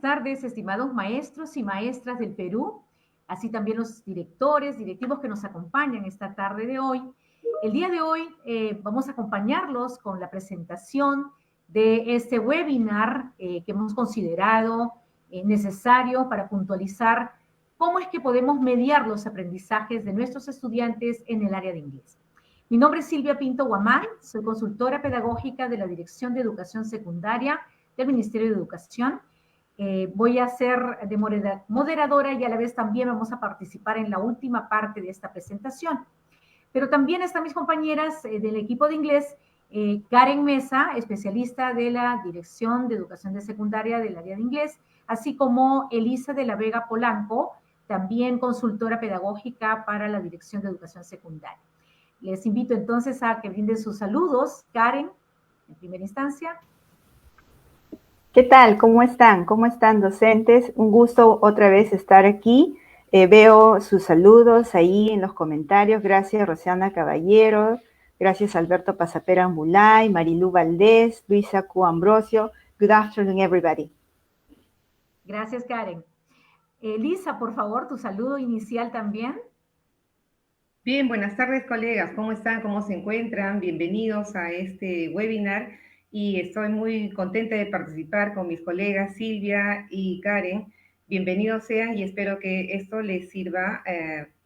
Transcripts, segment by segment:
tardes, estimados maestros y maestras del Perú, así también los directores, directivos que nos acompañan esta tarde de hoy. El día de hoy vamos a acompañarlos con la presentación de este webinar que hemos considerado necesario para puntualizar cómo es que podemos mediar los aprendizajes de nuestros estudiantes en el área de inglés. Mi nombre es Silvia Pinto Guamán, soy consultora pedagógica de la Dirección de Educación Secundaria del Ministerio de Educación. Voy a ser de moderadora y a la vez también vamos a participar en la última parte de esta presentación. Pero también están mis compañeras del equipo de inglés, Karen Mesa, especialista de la Dirección de Educación de Secundaria del área de inglés, así como Elisa de la Vega Polanco, también consultora pedagógica para la Dirección de Educación Secundaria. Les invito entonces a que brinden sus saludos. Karen, en primera instancia. ¿Qué tal? ¿Cómo están? ¿Cómo están, docentes? Un gusto otra vez estar aquí. Veo sus saludos ahí en los comentarios. Gracias, Rosiana Caballero. Gracias, Alberto Pasapera Ambulay, Marilú Valdés, Luisa Q. Ambrosio. Good afternoon, everybody. Gracias, Karen. Lisa, por favor, tu saludo inicial también. Bien, buenas tardes, colegas. ¿Cómo están? ¿Cómo se encuentran? Bienvenidos a este webinar. Y estoy muy contenta de participar con mis colegas Silvia y Karen. Bienvenidos sean y espero que esto les sirva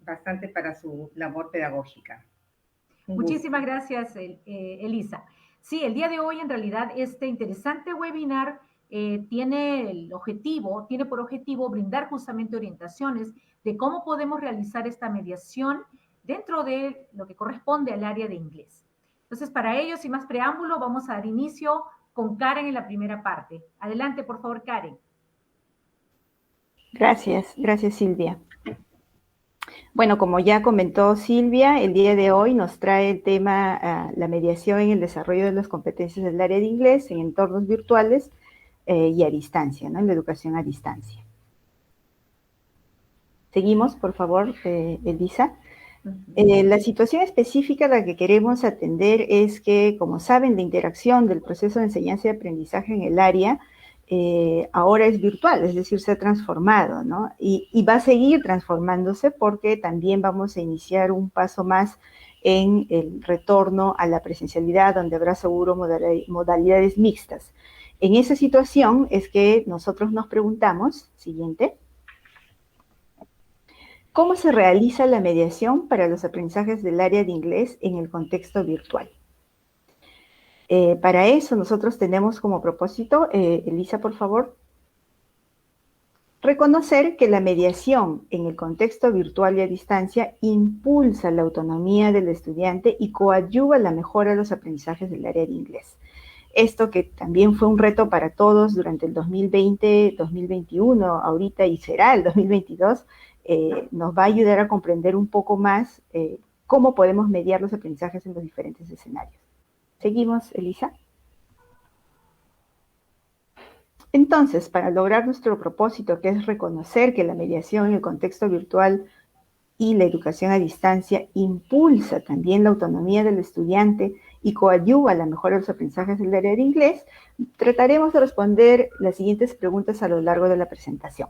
bastante para su labor pedagógica. Muchísimas gracias, Elisa. Sí, el día de hoy en realidad este interesante webinar tiene por objetivo brindar justamente orientaciones de cómo podemos realizar esta mediación dentro de lo que corresponde al área de inglés. Entonces, para ello, sin más preámbulo, vamos a dar inicio con Karen en la primera parte. Adelante, por favor, Karen. Gracias, gracias, Silvia. Bueno, como ya comentó Silvia, el día de hoy nos trae el tema la mediación en el desarrollo de las competencias del área de inglés en entornos virtuales y a distancia, ¿no? En la educación a distancia. Seguimos, por favor, Elisa. La situación específica a la que queremos atender es que, como saben, la interacción del proceso de enseñanza y aprendizaje en el área ahora es virtual, es decir, se ha transformado, ¿no? Y va a seguir transformándose porque también vamos a iniciar un paso más en el retorno a la presencialidad, donde habrá seguro modalidades mixtas. En esa situación es que nosotros nos preguntamos, siguiente, ¿cómo se realiza la mediación para los aprendizajes del área de inglés en el contexto virtual? Para eso nosotros tenemos como propósito, Elisa, por favor, reconocer que la mediación en el contexto virtual y a distancia impulsa la autonomía del estudiante y coadyuva la mejora de los aprendizajes del área de inglés. Esto que también fue un reto para todos durante el 2020, 2021, ahorita y será el 2022, nos va a ayudar a comprender un poco más cómo podemos mediar los aprendizajes en los diferentes escenarios. ¿Seguimos, Elisa? Entonces, para lograr nuestro propósito, que es reconocer que la mediación en el contexto virtual y la educación a distancia impulsa también la autonomía del estudiante y coadyuva a la mejora de los aprendizajes del área de inglés, trataremos de responder las siguientes preguntas a lo largo de la presentación.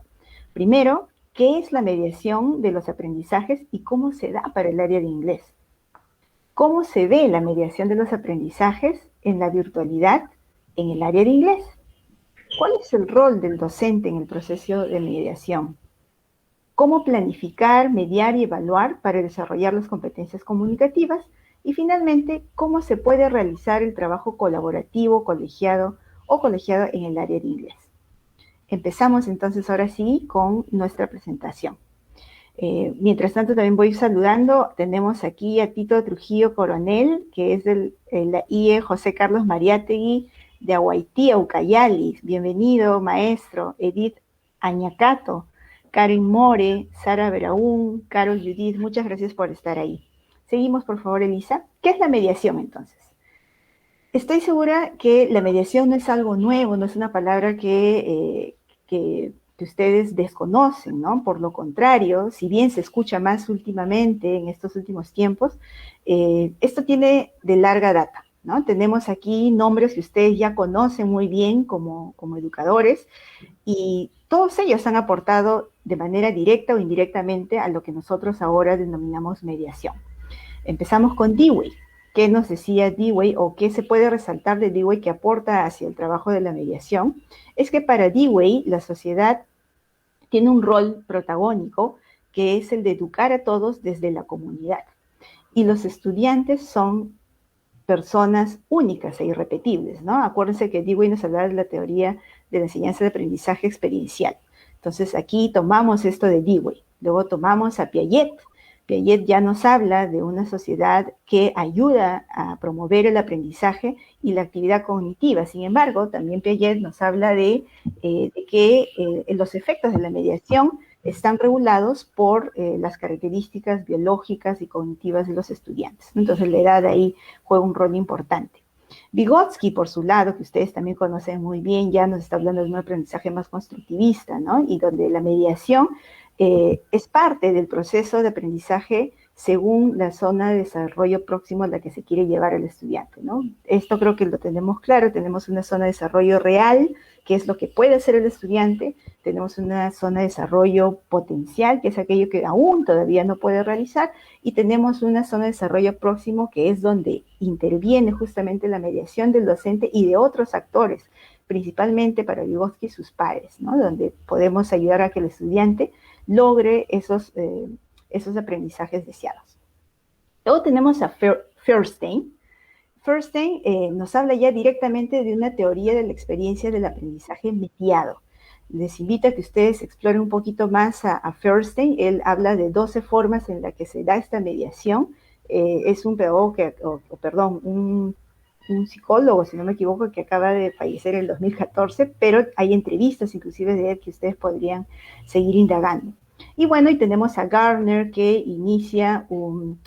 Primero, ¿qué es la mediación de los aprendizajes y cómo se da para el área de inglés? ¿Cómo se ve la mediación de los aprendizajes en la virtualidad en el área de inglés? ¿Cuál es el rol del docente en el proceso de mediación? ¿Cómo planificar, mediar y evaluar para desarrollar las competencias comunicativas? Y finalmente, ¿cómo se puede realizar el trabajo colaborativo, colegiado en el área de inglés? Empezamos entonces ahora sí con nuestra presentación. Mientras tanto también voy saludando, tenemos aquí a Tito Trujillo Coronel, que es de la IE José Carlos Mariátegui de Aguaití, Ucayali. Bienvenido, maestro. Edith Añacato, Karen More, Sara Veraún, Carol Judith, muchas gracias por estar ahí. Seguimos, por favor, Elisa. ¿Qué es la mediación, entonces? Estoy segura que la mediación no es algo nuevo, no es una palabra que ustedes desconocen, ¿no? Por lo contrario, si bien se escucha más últimamente, en estos últimos tiempos, esto tiene de larga data. ¿no? Tenemos aquí nombres que ustedes ya conocen muy bien como educadores, y todos ellos han aportado de manera directa o indirectamente a lo que nosotros ahora denominamos mediación. Empezamos con Dewey. ¿Qué nos decía Dewey o qué se puede resaltar de Dewey que aporta hacia el trabajo de la mediación? Es que para Dewey la sociedad tiene un rol protagónico que es el de educar a todos desde la comunidad. Y los estudiantes son personas únicas e irrepetibles, ¿no? Acuérdense que Dewey nos hablaba de la teoría de la enseñanza de aprendizaje experiencial. Entonces aquí tomamos esto de Dewey, luego tomamos a Piaget. Piaget ya nos habla de una sociedad que ayuda a promover el aprendizaje y la actividad cognitiva. Sin embargo, también Piaget nos habla de que los efectos de la mediación están regulados por las características biológicas y cognitivas de los estudiantes. Entonces la edad ahí juega un rol importante. Vygotsky, por su lado, que ustedes también conocen muy bien, ya nos está hablando de un aprendizaje más constructivista, ¿no? Y donde la mediación es parte del proceso de aprendizaje según la zona de desarrollo próximo a la que se quiere llevar al estudiante, ¿no? Esto creo que lo tenemos claro, tenemos una zona de desarrollo real, que es lo que puede hacer el estudiante, tenemos una zona de desarrollo potencial, que es aquello que aún todavía no puede realizar, y tenemos una zona de desarrollo próximo, que es donde interviene justamente la mediación del docente y de otros actores, principalmente para Vygotsky y sus pares, ¿no? Donde podemos ayudar a que el estudiante logre esos aprendizajes deseados. Luego tenemos a Feuerstein. Feuerstein nos habla ya directamente de una teoría de la experiencia del aprendizaje mediado. Les invito a que ustedes exploren un poquito más a Feuerstein. Él habla de 12 formas en las que se da esta mediación. Es un pedagogo un psicólogo, si no me equivoco, que acaba de fallecer en el 2014, pero hay entrevistas inclusive de él que ustedes podrían seguir indagando. Y bueno, y tenemos a Gardner, que inicia un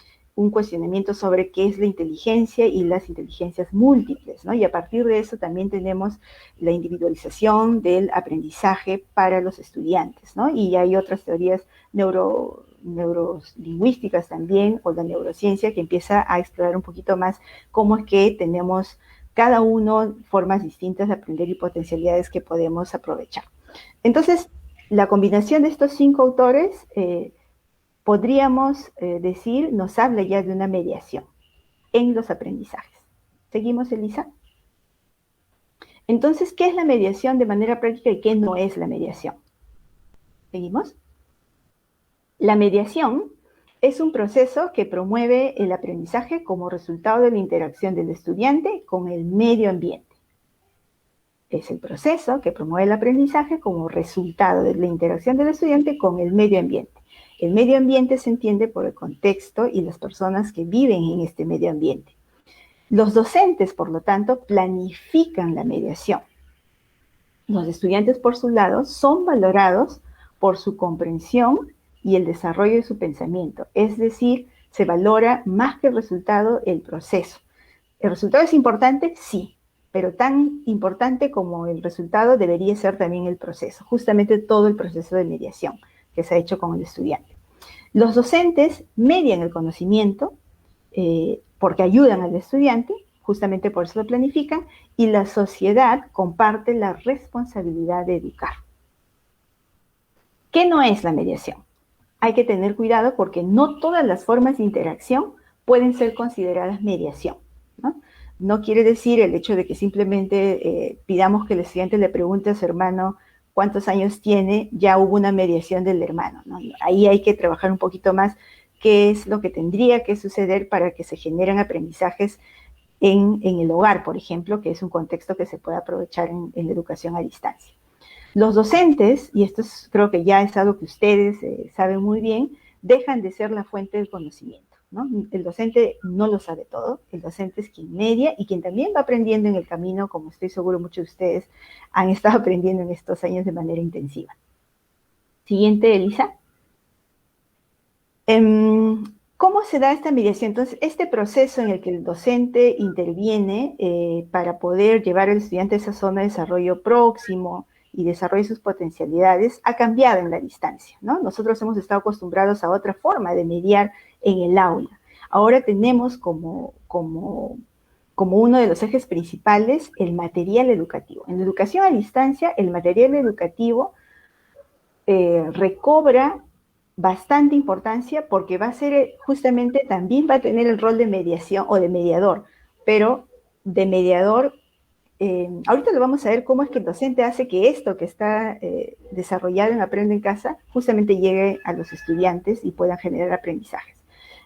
cuestionamiento sobre qué es la inteligencia y las inteligencias múltiples, ¿no? Y a partir de eso también tenemos la individualización del aprendizaje para los estudiantes, ¿no? Y hay otras teorías neurolingüísticas también, o la neurociencia, que empieza a explorar un poquito más cómo es que tenemos cada uno formas distintas de aprender y potencialidades que podemos aprovechar. Entonces, la combinación de estos 5 autores, podríamos decir, nos habla ya de una mediación en los aprendizajes. ¿Seguimos, Elisa? Entonces, ¿qué es la mediación de manera práctica y qué no es la mediación? ¿Seguimos? La mediación es un proceso que promueve el aprendizaje como resultado de la interacción del estudiante con el medio ambiente. Es el proceso que promueve el aprendizaje como resultado de la interacción del estudiante con el medio ambiente. El medio ambiente se entiende por el contexto y las personas que viven en este medio ambiente. Los docentes, por lo tanto, planifican la mediación. Los estudiantes, por su lado, son valorados por su comprensión y el desarrollo de su pensamiento. Es decir, se valora más que el resultado, el proceso. ¿El resultado es importante? Sí, pero tan importante como el resultado debería ser también el proceso, justamente todo el proceso de mediación que se ha hecho con el estudiante. Los docentes median el conocimiento porque ayudan al estudiante, justamente por eso lo planifican, y la sociedad comparte la responsabilidad de educar. ¿Qué no es la mediación? Hay que tener cuidado porque no todas las formas de interacción pueden ser consideradas mediación, ¿no? No quiere decir el hecho de que simplemente pidamos que el estudiante le pregunte a su hermano cuántos años tiene, ya hubo una mediación del hermano, ¿no? Ahí hay que trabajar un poquito más qué es lo que tendría que suceder para que se generen aprendizajes en el hogar, por ejemplo, que es un contexto que se puede aprovechar en la educación a distancia. Los docentes, y esto creo que ya es algo que ustedes saben muy bien, dejan de ser la fuente del conocimiento, ¿no? El docente no lo sabe todo, el docente es quien media y quien también va aprendiendo en el camino, como estoy seguro muchos de ustedes han estado aprendiendo en estos años de manera intensiva. Siguiente, Elisa. ¿Cómo se da esta mediación? Entonces, este proceso en el que el docente interviene para poder llevar al estudiante a esa zona de desarrollo próximo y desarrolle sus potencialidades ha cambiado en la distancia, ¿no? Nosotros hemos estado acostumbrados a otra forma de mediar en el aula. Ahora tenemos como como uno de los ejes principales el material educativo. En la educación a distancia, el material educativo recobra bastante importancia porque va a ser justamente, también va a tener el rol de mediación o de mediador, pero de mediador, ahorita lo vamos a ver cómo es que el docente hace que esto que está desarrollado en Aprende en Casa justamente llegue a los estudiantes y puedan generar aprendizajes,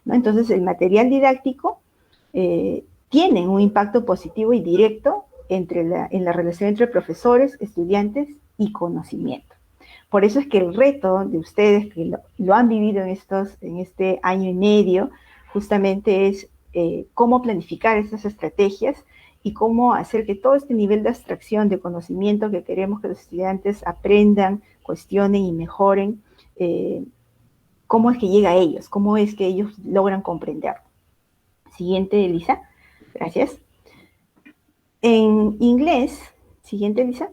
¿no? Entonces el material didáctico tiene un impacto positivo y directo en la relación entre profesores, estudiantes y conocimiento. Por eso es que el reto de ustedes que lo han vivido en este año y medio, justamente es cómo planificar estas estrategias y cómo hacer que todo este nivel de abstracción, de conocimiento que queremos que los estudiantes aprendan, cuestionen y mejoren, cómo es que llega a ellos, cómo es que ellos logran comprenderlo. Siguiente, Elisa. Gracias. En inglés, siguiente, Elisa.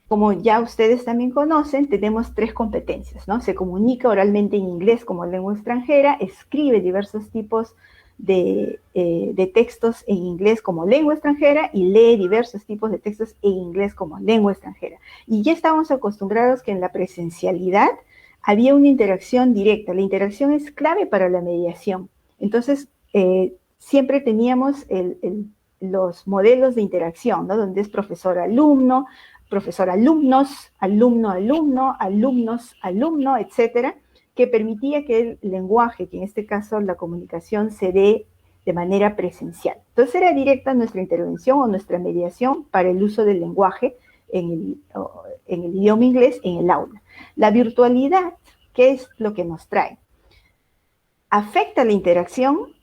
Como ya ustedes también conocen, tenemos 3 competencias, ¿no? Se comunica oralmente en inglés como lengua extranjera, escribe diversos tipos de textos en inglés como lengua extranjera y lee diversos tipos de textos en inglés como lengua extranjera. Y ya estábamos acostumbrados que en la presencialidad había una interacción directa. La interacción es clave para la mediación. Entonces, siempre teníamos los modelos de interacción, ¿no? Donde es profesor-alumno, profesor-alumnos, alumno-alumno, alumnos-alumno, etcétera, que permitía que el lenguaje, que en este caso la comunicación, se dé de manera presencial. Entonces era directa nuestra intervención o nuestra mediación para el uso del lenguaje en el idioma inglés en el aula. La virtualidad, ¿qué es lo que nos trae? Afecta la interacción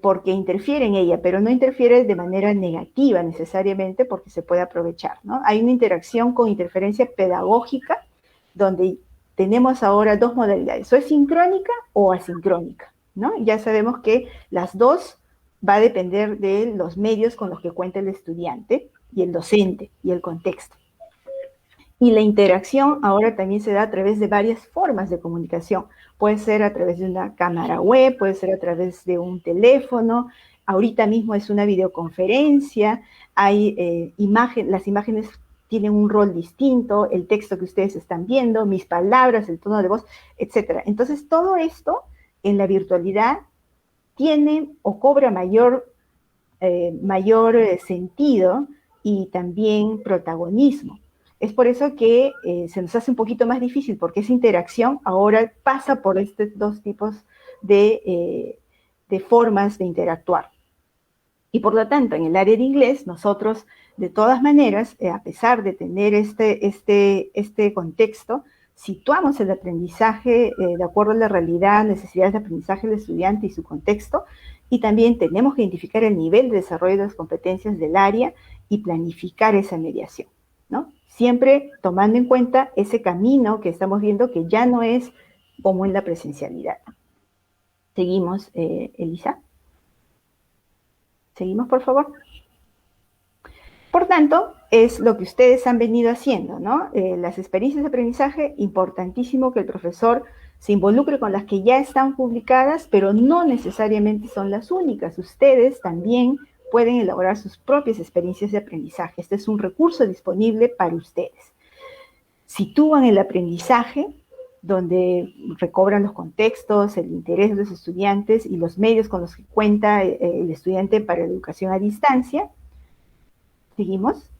porque interfiere en ella, pero no interfiere de manera negativa necesariamente porque se puede aprovechar, ¿no? Hay una interacción con interferencia pedagógica donde tenemos ahora 2 modalidades, o es sincrónica o asincrónica, ¿no? Ya sabemos que las dos va a depender de los medios con los que cuenta el estudiante y el docente y el contexto. Y la interacción ahora también se da a través de varias formas de comunicación. Puede ser a través de una cámara web, puede ser a través de un teléfono, ahorita mismo es una videoconferencia, hay las imágenes tienen un rol distinto, el texto que ustedes están viendo, mis palabras, el tono de voz, etc. Entonces, todo esto en la virtualidad tiene o cobra mayor sentido y también protagonismo. Es por eso que se nos hace un poquito más difícil, porque esa interacción ahora pasa por estos 2 tipos de formas de interactuar. Y por lo tanto, en el área de inglés, nosotros, de todas maneras, a pesar de tener este contexto, situamos el aprendizaje de acuerdo a la realidad, necesidades de aprendizaje del estudiante y su contexto, y también tenemos que identificar el nivel de desarrollo de las competencias del área y planificar esa mediación, ¿no? Siempre tomando en cuenta ese camino que estamos viendo que ya no es como en la presencialidad. Seguimos, Elisa. Seguimos, por favor. Por tanto, es lo que ustedes han venido haciendo, ¿no? Las experiencias de aprendizaje, importantísimo que el profesor se involucre con las que ya están publicadas, pero no necesariamente son las únicas. Ustedes también pueden elaborar sus propias experiencias de aprendizaje. Este es un recurso disponible para ustedes. Sitúan el aprendizaje donde recobran los contextos, el interés de los estudiantes y los medios con los que cuenta el estudiante para la educación a distancia. Seguimos.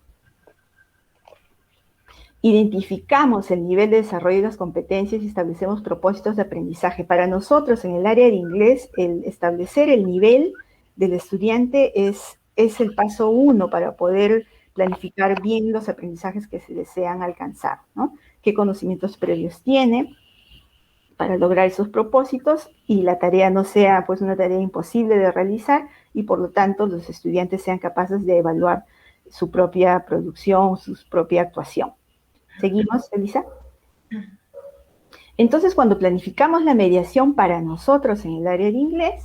Identificamos el nivel de desarrollo de las competencias y establecemos propósitos de aprendizaje. Para nosotros, en el área de inglés, el establecer el nivel del estudiante es el paso 1 para poder planificar bien los aprendizajes que se desean alcanzar, ¿no? Qué conocimientos previos tiene para lograr esos propósitos y la tarea no sea pues una tarea imposible de realizar y por lo tanto los estudiantes sean capaces de evaluar su propia producción, su propia actuación. ¿Seguimos, Elisa? Entonces, cuando planificamos la mediación para nosotros en el área de inglés,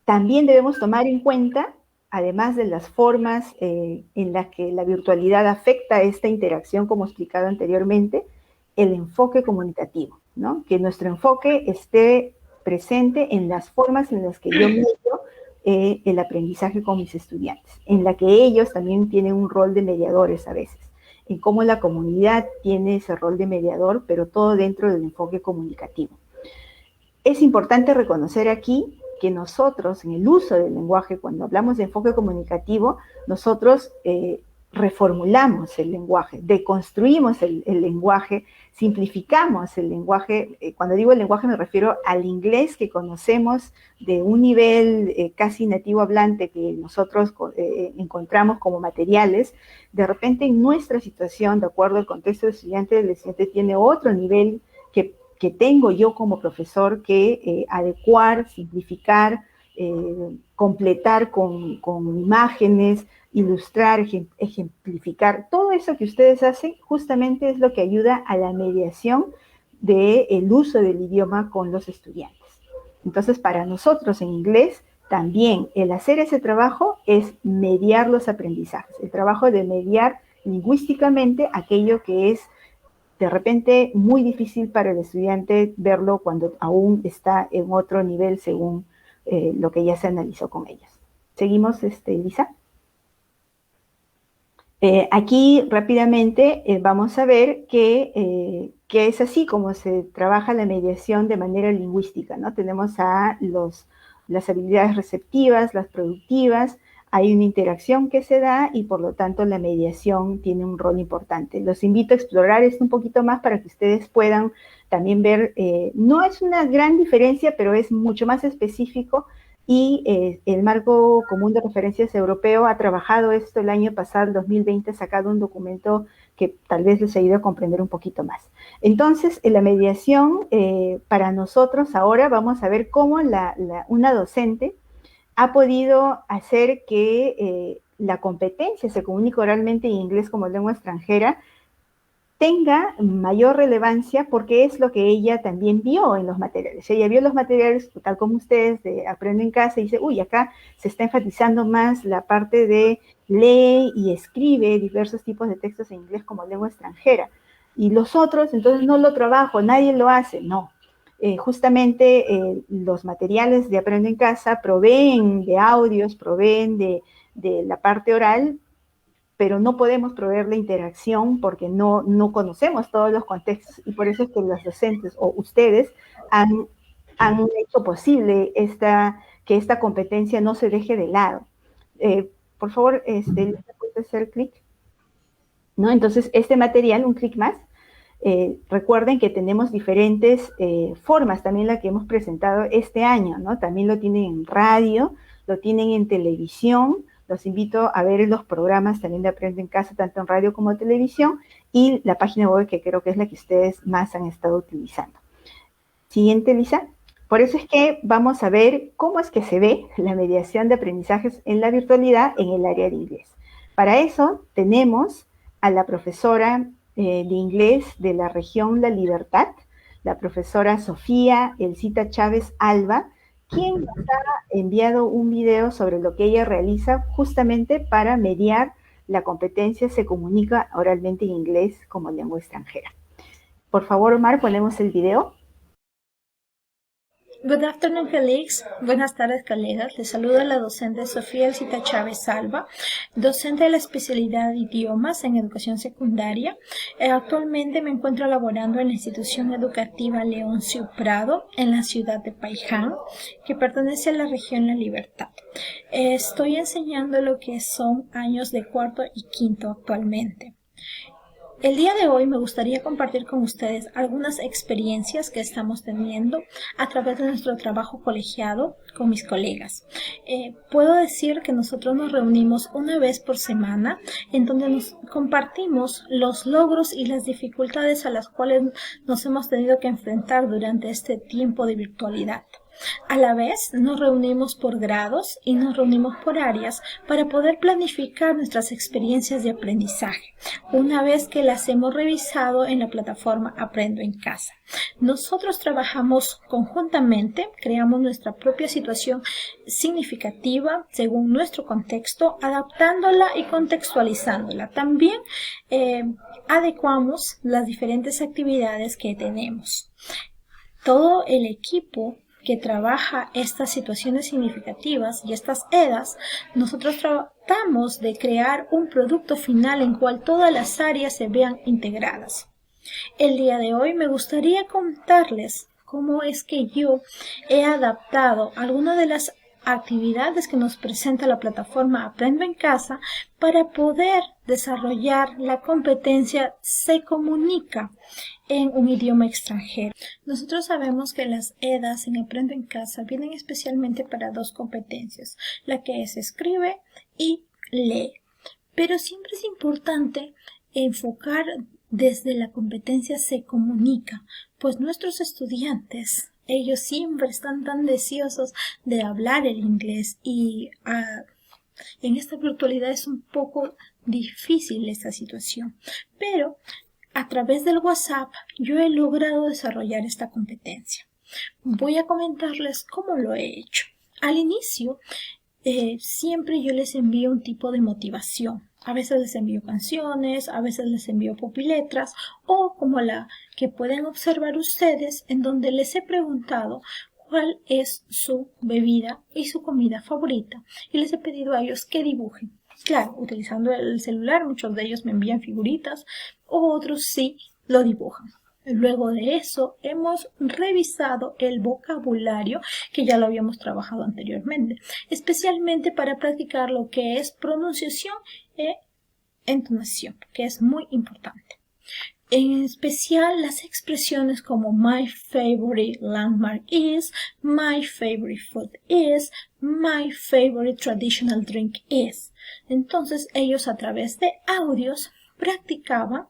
también debemos tomar en cuenta, además de las formas en las que la virtualidad afecta esta interacción, como explicado anteriormente, el enfoque comunicativo, ¿no? Que nuestro enfoque esté presente en las formas en las que yo mido el aprendizaje con mis estudiantes, en la que ellos también tienen un rol de mediadores a veces, en cómo la comunidad tiene ese rol de mediador, pero todo dentro del enfoque comunicativo. Es importante reconocer aquí que nosotros, en el uso del lenguaje, cuando hablamos de enfoque comunicativo, nosotros reformulamos el lenguaje, deconstruimos el lenguaje, simplificamos el lenguaje. Cuando digo el lenguaje me refiero al inglés que conocemos de un nivel casi nativo hablante que nosotros encontramos como materiales. De repente en nuestra situación, de acuerdo al contexto del estudiante, el estudiante tiene otro nivel que tengo yo como profesor que adecuar, simplificar, completar con imágenes, ilustrar, ejemplificar. Todo eso que ustedes hacen justamente es lo que ayuda a la mediación del uso del idioma con los estudiantes. Entonces, para nosotros en inglés, también el hacer ese trabajo es mediar los aprendizajes, el trabajo de mediar lingüísticamente aquello que es de repente muy difícil para el estudiante verlo cuando aún está en otro nivel según lo que ya se analizó con ellos. ¿Seguimos, Elisa? Aquí rápidamente vamos a ver que es así como se trabaja la mediación de manera lingüística, ¿no? Tenemos a las habilidades receptivas, las productivas, hay una interacción que se da y por lo tanto la mediación tiene un rol importante. Los invito a explorar esto un poquito más para que ustedes puedan también ver, no es una gran diferencia, pero es mucho más específico y el Marco Común de Referencias Europeo ha trabajado esto el año pasado, el 2020, ha sacado un documento que tal vez les ayude a comprender un poquito más. Entonces, en la mediación, para nosotros ahora vamos a ver cómo una docente ha podido hacer que la competencia se comunique oralmente en inglés como lengua extranjera tenga mayor relevancia porque es lo que ella también vio en los materiales. Ella vio los materiales, tal como ustedes, de Aprende en Casa, y dice, uy, acá se está enfatizando más la parte de lee y escribe diversos tipos de textos en inglés como lengua extranjera. Y los otros, entonces no lo trabajo, nadie lo hace. No. Justamente los materiales de Aprende en Casa proveen de audios, proveen de la parte oral, pero no podemos proveer la interacción porque no conocemos todos los contextos y por eso es que los docentes o ustedes han hecho posible que esta competencia no se deje de lado. Por favor, ¿puedes hacer clic? ¿No? Entonces, este material, un clic más. Recuerden que tenemos diferentes formas, también la que hemos presentado este año, ¿no? También lo tienen en radio, lo tienen en televisión. Los invito a ver los programas también de Aprende en Casa, tanto en radio como en televisión, y la página web que creo que es la que ustedes más han estado utilizando. Siguiente, Lisa. Por eso es que vamos a ver cómo es que se ve la mediación de aprendizajes en la virtualidad en el área de inglés. Para eso tenemos a la profesora de inglés de la región La Libertad, la profesora Sofía Elcita Chávez Alba, quien nos ha enviado un video sobre lo que ella realiza justamente para mediar la competencia se comunica oralmente en inglés como lengua extranjera. Por favor, Omar, ponemos el video. Good afternoon, colleagues. Buenas tardes, colegas. Les saluda la docente Sofía Elcita Chávez Alba, docente de la especialidad de idiomas en educación secundaria. Actualmente me encuentro laborando en la institución educativa Leoncio Prado, en la ciudad de Paiján, que pertenece a la región La Libertad. Estoy enseñando lo que son años de cuarto y quinto actualmente. El día de hoy me gustaría compartir con ustedes algunas experiencias que estamos teniendo a través de nuestro trabajo colegiado con mis colegas. Puedo decir que nosotros nos reunimos una vez por semana en donde nos compartimos los logros y las dificultades a las cuales nos hemos tenido que enfrentar durante este tiempo de virtualidad. A la vez, nos reunimos por grados y nos reunimos por áreas para poder planificar nuestras experiencias de aprendizaje, una vez que las hemos revisado en la plataforma Aprendo en Casa. Nosotros trabajamos conjuntamente, creamos nuestra propia situación significativa según nuestro contexto, adaptándola y contextualizándola. También adecuamos las diferentes actividades que tenemos. Todo el equipo que trabaja estas situaciones significativas y estas EDAs, nosotros tratamos de crear un producto final en cual todas las áreas se vean integradas. El día de hoy me gustaría contarles cómo es que yo he adaptado algunas de las actividades que nos presenta la plataforma Aprendo en Casa para poder desarrollar la competencia Se Comunica en un idioma extranjero. Nosotros sabemos que las EDAs en Aprendo en Casa vienen especialmente para dos competencias, la que es escribe y lee. Pero siempre es importante enfocar desde la competencia Se Comunica, pues nuestros estudiantes, ellos siempre están tan deseosos de hablar el inglés y en esta virtualidad es un poco difícil esta situación. Pero a través del WhatsApp yo he logrado desarrollar esta competencia. Voy a comentarles cómo lo he hecho. Al inicio, siempre yo les envío un tipo de motivación. A veces les envío canciones, a veces les envío pupiletras o como la que pueden observar ustedes en donde les he preguntado cuál es su bebida y su comida favorita y les he pedido a ellos que dibujen. Claro, utilizando el celular, muchos de ellos me envían figuritas o otros sí lo dibujan. Luego de eso hemos revisado el vocabulario que ya lo habíamos trabajado anteriormente, especialmente para practicar lo que es pronunciación e entonación, que es muy importante. En especial las expresiones como my favorite landmark is, my favorite food is, my favorite traditional drink is. Entonces ellos a través de audios practicaban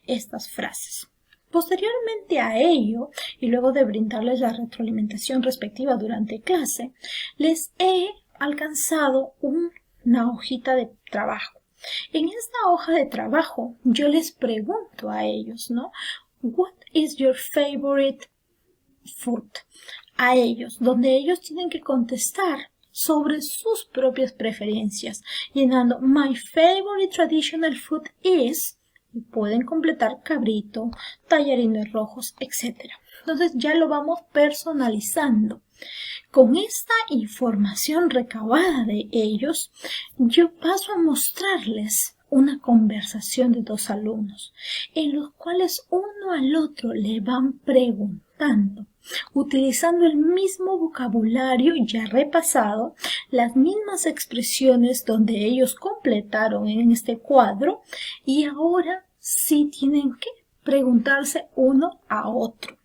estas frases. Posteriormente a ello, y luego de brindarles la retroalimentación respectiva durante clase, les he alcanzado una hojita de trabajo. En esta hoja de trabajo yo les pregunto a ellos, ¿no? What is your favorite food? A ellos, donde ellos tienen que contestar sobre sus propias preferencias, llenando my favorite traditional food is, y pueden completar cabrito, tallarines rojos, etc. Entonces ya lo vamos personalizando. Con esta información recabada de ellos, yo paso a mostrarles una conversación de dos alumnos, en los cuales uno al otro le van preguntando, utilizando el mismo vocabulario ya repasado, las mismas expresiones donde ellos completaron en este cuadro, y ahora sí tienen que preguntarse uno a otro.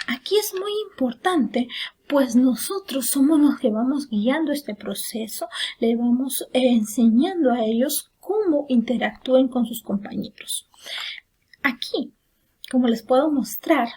Aquí es muy importante, pues nosotros somos los que vamos guiando este proceso, le vamos enseñando a ellos cómo interactúen con sus compañeros. Aquí, como les puedo mostrar,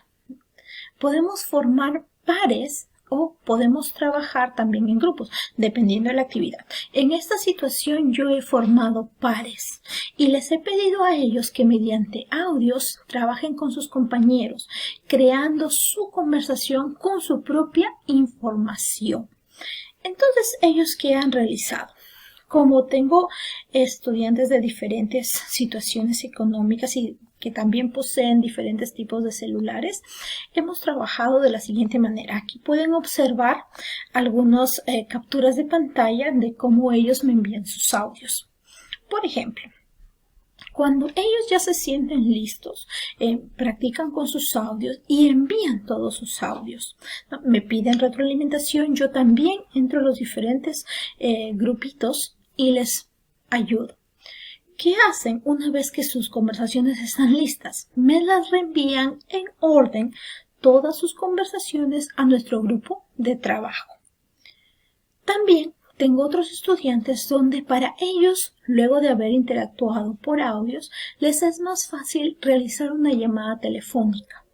podemos formar pares o podemos trabajar también en grupos, dependiendo de la actividad. En esta situación yo he formado pares y les he pedido a ellos que mediante audios trabajen con sus compañeros, creando su conversación con su propia información. Entonces, ¿ellos qué han realizado? Como tengo estudiantes de diferentes situaciones económicas y que también poseen diferentes tipos de celulares, hemos trabajado de la siguiente manera. Aquí pueden observar algunas capturas de pantalla de cómo ellos me envían sus audios. Por ejemplo, cuando ellos ya se sienten listos, practican con sus audios y envían todos sus audios. Me piden retroalimentación, yo también entro a los diferentes grupitos y les ayudo. ¿Qué hacen una vez que sus conversaciones están listas? Me las reenvían en orden todas sus conversaciones a nuestro grupo de trabajo. También tengo otros estudiantes donde para ellos, luego de haber interactuado por audios, les es más fácil realizar una llamada telefónica.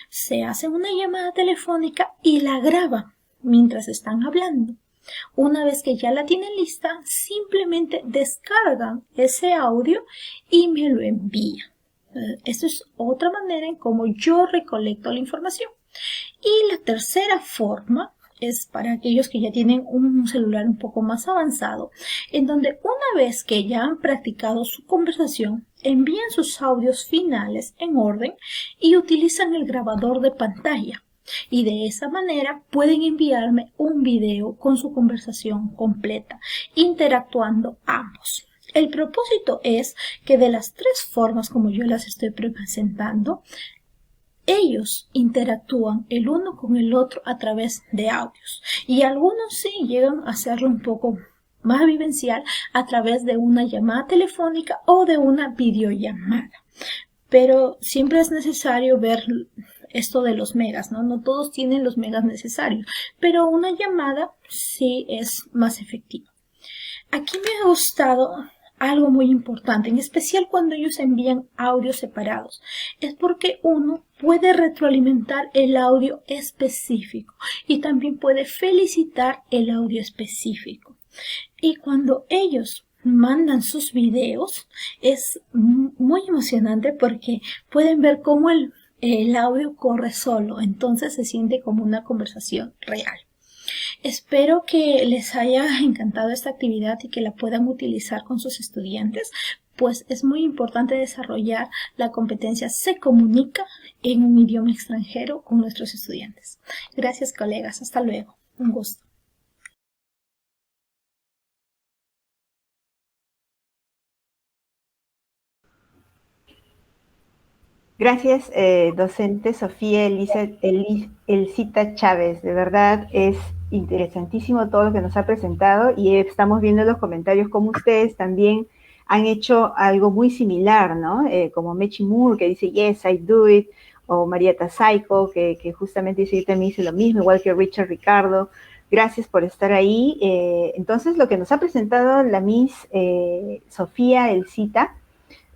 Se hacen una llamada telefónica y la graban mientras están hablando. Una vez que ya la tienen lista, simplemente descargan ese audio y me lo envían. Esta es otra manera en cómo yo recolecto la información. Y la tercera forma es para aquellos que ya tienen un celular un poco más avanzado, en donde una vez que ya han practicado su conversación, envían sus audios finales en orden y utilizan el grabador de pantalla. Y de esa manera pueden enviarme un video con su conversación completa, interactuando ambos. El propósito es que de las tres formas como yo las estoy presentando, ellos interactúan el uno con el otro a través de audios y algunos sí llegan a hacerlo un poco más vivencial a través de una llamada telefónica o de una videollamada. Pero siempre es necesario ver esto de los megas, ¿no? No todos tienen los megas necesarios, pero una llamada sí es más efectiva. Aquí me ha gustado algo muy importante, en especial cuando ellos envían audios separados, es porque uno puede retroalimentar el audio específico y también puede felicitar el audio específico. Y cuando ellos mandan sus videos es muy emocionante porque pueden ver cómo el audio corre solo, entonces se siente como una conversación real. Espero que les haya encantado esta actividad y que la puedan utilizar con sus estudiantes, pues es muy importante desarrollar la competencia se comunica en un idioma extranjero con nuestros estudiantes. Gracias, colegas. Hasta luego. Un gusto. Gracias, docente Sofía Elcita Chávez. De verdad es interesantísimo todo lo que nos ha presentado y estamos viendo en los comentarios cómo ustedes también han hecho algo muy similar, ¿no? Como Mechi Moore, que dice, yes, I do it, o Marieta Saiko, que justamente dice, yo también hice lo mismo, igual que Richard Ricardo. Gracias por estar ahí. Entonces, lo que nos ha presentado la Miss Sofía Elcita,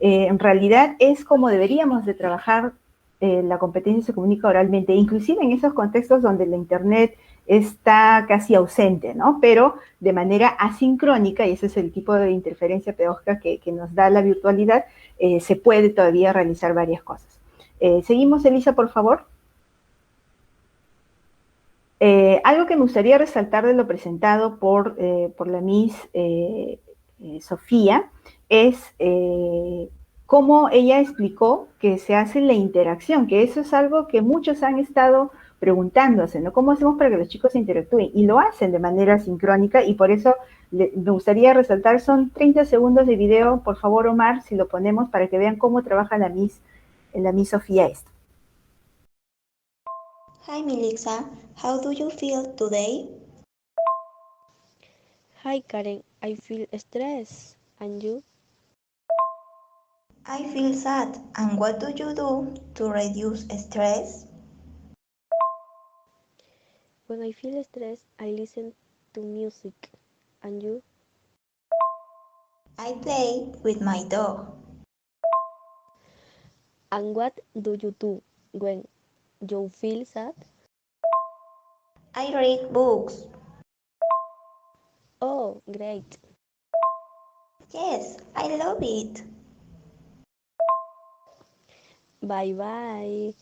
en realidad es como deberíamos de trabajar la competencia se comunica oralmente, inclusive en esos contextos donde la internet está casi ausente, ¿no? Pero de manera asincrónica, y ese es el tipo de interferencia pedagógica que nos da la virtualidad, se puede todavía realizar varias cosas. Seguimos, Elisa, por favor. Algo que me gustaría resaltar de lo presentado por la Miss Sofía es cómo ella explicó que se hace la interacción, que eso es algo que muchos han estado preguntándose, ¿no? ¿Cómo hacemos para que los chicos interactúen? Y lo hacen de manera sincrónica y por eso me gustaría resaltar, son 30 segundos de video, por favor, Omar, si lo ponemos para que vean cómo trabaja la Miss Sofía esto. Hi Melissa, how do you feel today? Hi Karen, I feel stressed. And you? I feel sad. And what do you do to reduce stress? When I feel stressed, I listen to music. And you? I play with my dog. And what do you do when you feel sad? I read books. Oh, great. Yes, I love it. Bye bye.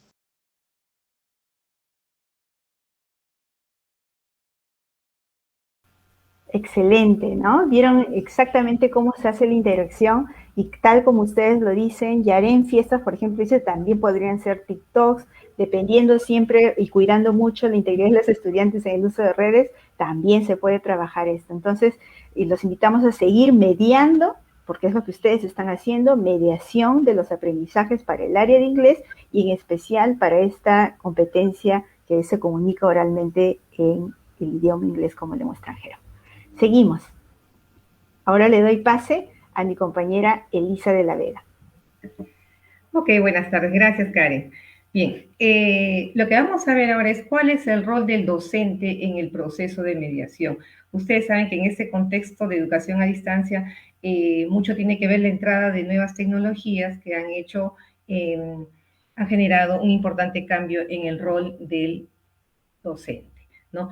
Excelente, ¿no? Vieron exactamente cómo se hace la interacción y tal como ustedes lo dicen, ya haré en fiestas, por ejemplo, dice, también podrían ser TikToks, dependiendo siempre y cuidando mucho la integridad de los estudiantes en el uso de redes, también se puede trabajar esto. Entonces, y los invitamos a seguir mediando, porque es lo que ustedes están haciendo, mediación de los aprendizajes para el área de inglés y en especial para esta competencia que se comunica oralmente en el idioma inglés como lengua extranjera. Seguimos. Ahora le doy pase a mi compañera Elisa de la Vega. Ok, buenas tardes. Gracias, Karen. Bien, lo que vamos a ver ahora es cuál es el rol del docente en el proceso de mediación. Ustedes saben que en este contexto de educación a distancia, mucho tiene que ver la entrada de nuevas tecnologías que han hecho, han generado un importante cambio en el rol del docente, ¿no?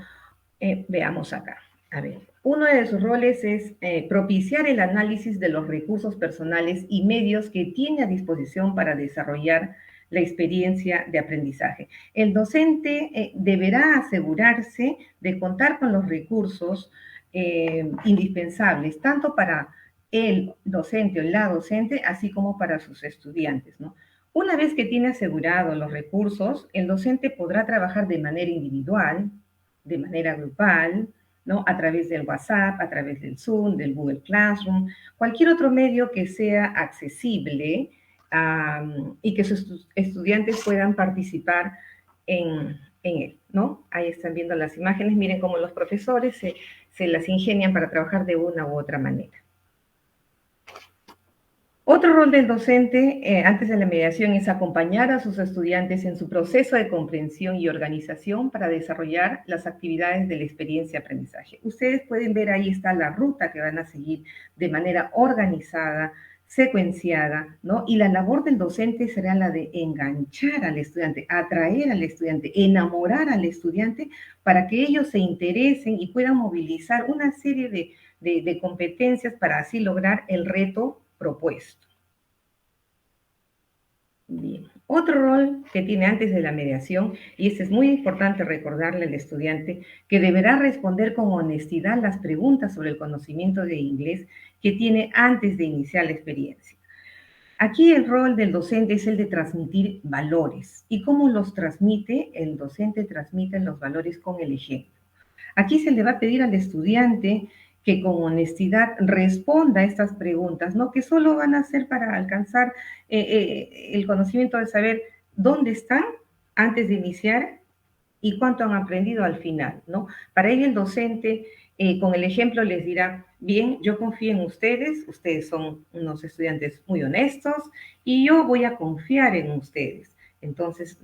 Veamos acá. A ver, uno de sus roles es propiciar el análisis de los recursos personales y medios que tiene a disposición para desarrollar la experiencia de aprendizaje. El docente deberá asegurarse de contar con los recursos indispensables, tanto para el docente o la docente, así como para sus estudiantes, ¿no? Una vez que tiene asegurados los recursos, el docente podrá trabajar de manera individual, de manera grupal, ¿no? A través del WhatsApp, a través del Zoom, del Google Classroom, cualquier otro medio que sea accesible y que sus estudiantes puedan participar en él, ¿no? Ahí están viendo las imágenes, miren cómo los profesores se las ingenian para trabajar de una u otra manera. Otro rol del docente antes de la mediación es acompañar a sus estudiantes en su proceso de comprensión y organización para desarrollar las actividades de la experiencia de aprendizaje. Ustedes pueden ver ahí está la ruta que van a seguir de manera organizada, secuenciada, ¿no? Y la labor del docente será la de enganchar al estudiante, atraer al estudiante, enamorar al estudiante para que ellos se interesen y puedan movilizar una serie de competencias para así lograr el reto propuesto. Bien. Otro rol que tiene antes de la mediación, y este es muy importante recordarle al estudiante, que deberá responder con honestidad las preguntas sobre el conocimiento de inglés que tiene antes de iniciar la experiencia. Aquí el rol del docente es el de transmitir valores. ¿Y cómo los transmite? El docente transmite los valores con el ejemplo. Aquí se le va a pedir al estudiante que con honestidad responda a estas preguntas, ¿no? Que solo van a ser para alcanzar el conocimiento de saber dónde están antes de iniciar y cuánto han aprendido al final, ¿no? Para ello el docente con el ejemplo les dirá, bien, yo confío en ustedes son unos estudiantes muy honestos y yo voy a confiar en ustedes. Entonces,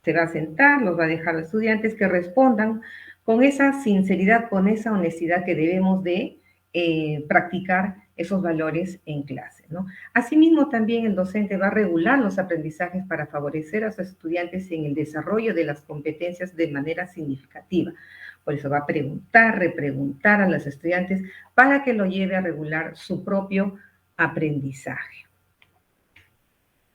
se va a sentar, los va a dejar a los estudiantes que respondan con esa sinceridad, con esa honestidad que debemos de practicar esos valores en clase, ¿no? Asimismo, también el docente va a regular los aprendizajes para favorecer a sus estudiantes en el desarrollo de las competencias de manera significativa. Por eso va a preguntar, repreguntar a los estudiantes para que lo lleve a regular su propio aprendizaje.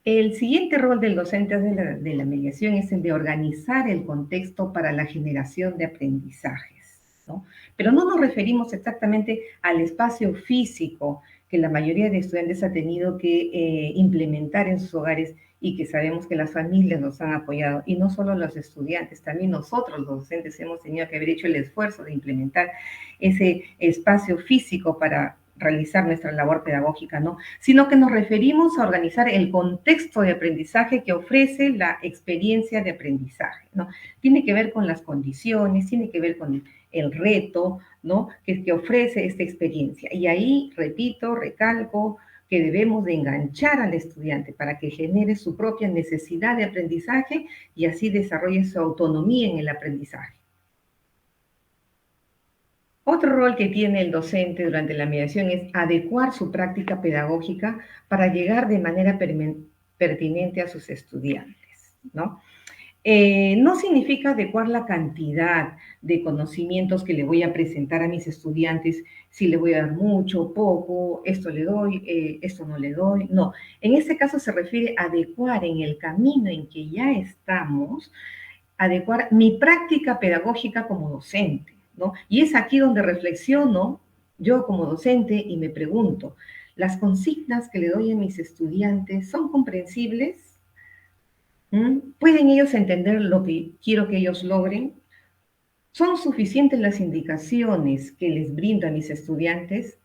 El siguiente rol del docente de la mediación es el de organizar el contexto para la generación de aprendizajes, ¿no? Pero no nos referimos exactamente al espacio físico que la mayoría de estudiantes ha tenido que implementar en sus hogares y que sabemos que las familias nos han apoyado, y no solo los estudiantes, también nosotros los docentes hemos tenido que haber hecho el esfuerzo de implementar ese espacio físico para realizar nuestra labor pedagógica, ¿no? Sino que nos referimos a organizar el contexto de aprendizaje que ofrece la experiencia de aprendizaje, ¿no? Tiene que ver con las condiciones, tiene que ver con el reto, ¿no? Que ofrece esta experiencia. Y ahí, repito, recalco que debemos de enganchar al estudiante para que genere su propia necesidad de aprendizaje y así desarrolle su autonomía en el aprendizaje. Otro rol que tiene el docente durante la mediación es adecuar su práctica pedagógica para llegar de manera pertinente a sus estudiantes, ¿no? No significa adecuar la cantidad de conocimientos que le voy a presentar a mis estudiantes, si le voy a dar mucho o poco, esto le doy, esto no le doy, no. En este caso se refiere a adecuar en el camino en que ya estamos, adecuar mi práctica pedagógica como docente, ¿no? Y es aquí donde reflexiono yo como docente y me pregunto, ¿las consignas que le doy a mis estudiantes son comprensibles? ¿Pueden ellos entender lo que quiero que ellos logren? ¿Son suficientes las indicaciones que les brindo a mis estudiantes?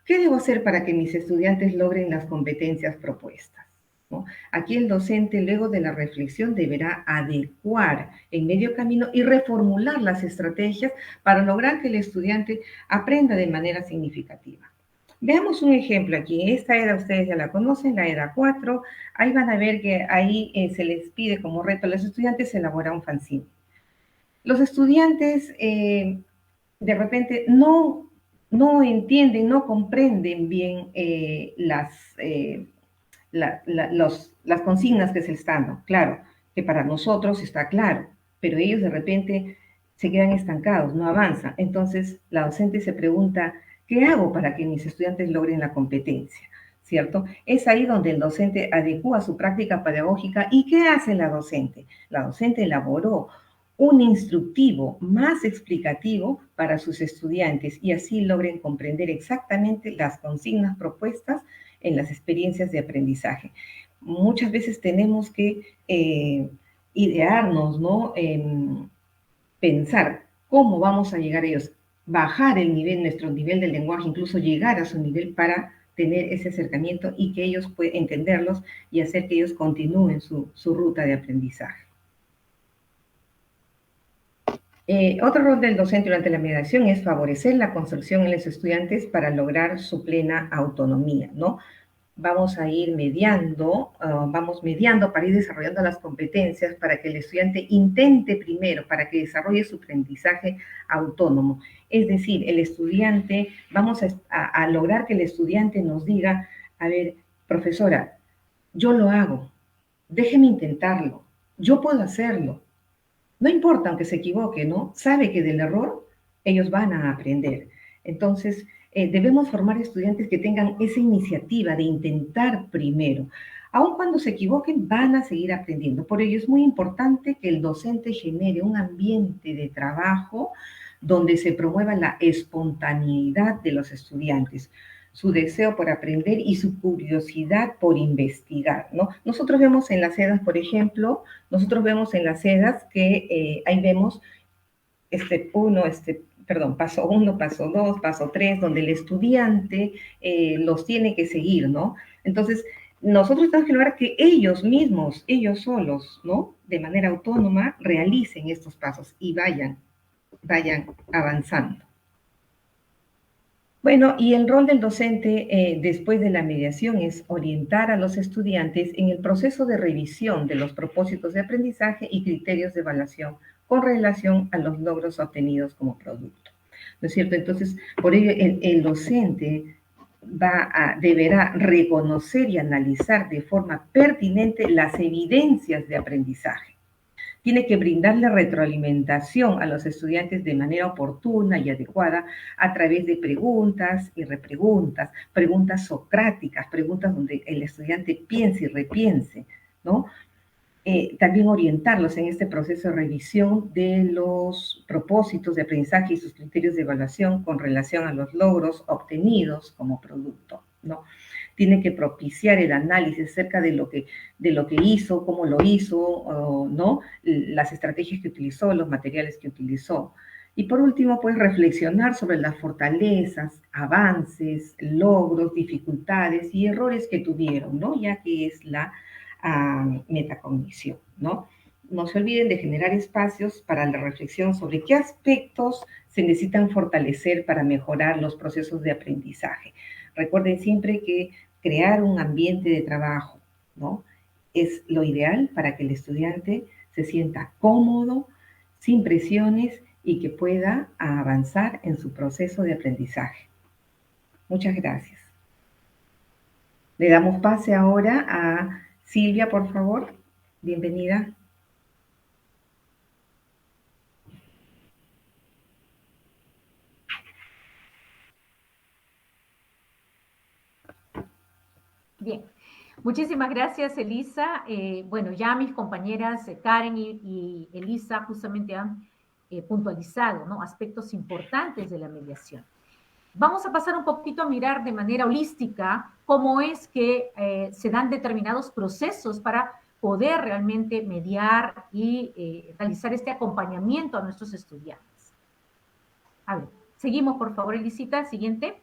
¿Qué debo hacer para que mis estudiantes logren las competencias propuestas? ¿No? Aquí el docente, luego de la reflexión, deberá adecuar en medio camino y reformular las estrategias para lograr que el estudiante aprenda de manera significativa. Veamos un ejemplo aquí. Esta EDA ustedes ya la conocen, la EDA 4. Ahí van a ver que ahí se les pide como reto a los estudiantes elaborar un fanzine. Los estudiantes de repente no entienden, no comprenden bien las consignas que se están dando. Claro, que para nosotros está claro, pero ellos de repente se quedan estancados, no avanzan. Entonces, la docente se pregunta, ¿qué hago para que mis estudiantes logren la competencia? ¿Cierto? Es ahí donde el docente adecúa su práctica pedagógica. ¿Y qué hace la docente? La docente elaboró un instructivo más explicativo para sus estudiantes y así logren comprender exactamente las consignas propuestas en las experiencias de aprendizaje. muchas veces tenemos que idearnos, ¿no? Pensar cómo vamos a llegar a ellos, bajar el nivel, nuestro nivel del lenguaje, incluso llegar a su nivel para tener ese acercamiento y que ellos puedan entenderlos y hacer que ellos continúen su ruta de aprendizaje. Otro rol del docente durante la mediación es favorecer la construcción en los estudiantes para lograr su plena autonomía, ¿no? Vamos a ir mediando, vamos mediando para ir desarrollando las competencias para que el estudiante intente primero, para que desarrolle su aprendizaje autónomo. Es decir, el estudiante, vamos a lograr que el estudiante nos diga, a ver, profesora, yo lo hago, déjeme intentarlo, yo puedo hacerlo. No importa aunque se equivoque, ¿no? Sabe que del error ellos van a aprender. Entonces, debemos formar estudiantes que tengan esa iniciativa de intentar primero. Aun cuando se equivoquen, van a seguir aprendiendo. Por ello es muy importante que el docente genere un ambiente de trabajo donde se promueva la espontaneidad de los estudiantes, su deseo por aprender y su curiosidad por investigar, ¿no? Nosotros vemos en las sedas, por ejemplo, que ahí vemos paso 1, paso 2, paso 3, donde el estudiante los tiene que seguir, ¿no? Entonces, nosotros tenemos que lograr que ellos mismos, ellos solos, ¿no? De manera autónoma, realicen estos pasos y vayan avanzando. Bueno, y el rol del docente después de la mediación es orientar a los estudiantes en el proceso de revisión de los propósitos de aprendizaje y criterios de evaluación con relación a los logros obtenidos como producto. ¿No es cierto? Entonces, por ello, el docente deberá reconocer y analizar de forma pertinente las evidencias de aprendizaje. Tiene que brindarle retroalimentación a los estudiantes de manera oportuna y adecuada a través de preguntas y repreguntas, preguntas socráticas, preguntas donde el estudiante piense y repiense, ¿no? También orientarlos en este proceso de revisión de los propósitos de aprendizaje y sus criterios de evaluación con relación a los logros obtenidos como producto, ¿no? Tiene que propiciar el análisis acerca de lo que hizo, cómo lo hizo, ¿no? Las estrategias que utilizó, los materiales que utilizó. Y por último, pues reflexionar sobre las fortalezas, avances, logros, dificultades y errores que tuvieron, ¿no? Ya que es la metacognición, ¿no? No se olviden de generar espacios para la reflexión sobre qué aspectos se necesitan fortalecer para mejorar los procesos de aprendizaje. Recuerden siempre que crear un ambiente de trabajo, ¿no? Es lo ideal para que el estudiante se sienta cómodo, sin presiones y que pueda avanzar en su proceso de aprendizaje. Muchas gracias. Le damos pase ahora a Silvia, por favor. Bienvenida. Bien, muchísimas gracias, Elisa. Bueno, ya mis compañeras Karen y Elisa justamente han puntualizado, ¿no?, aspectos importantes de la mediación. Vamos a pasar un poquito a mirar de manera holística cómo es que se dan determinados procesos para poder realmente mediar y realizar este acompañamiento a nuestros estudiantes. A ver, seguimos, por favor, Elisita. Siguiente.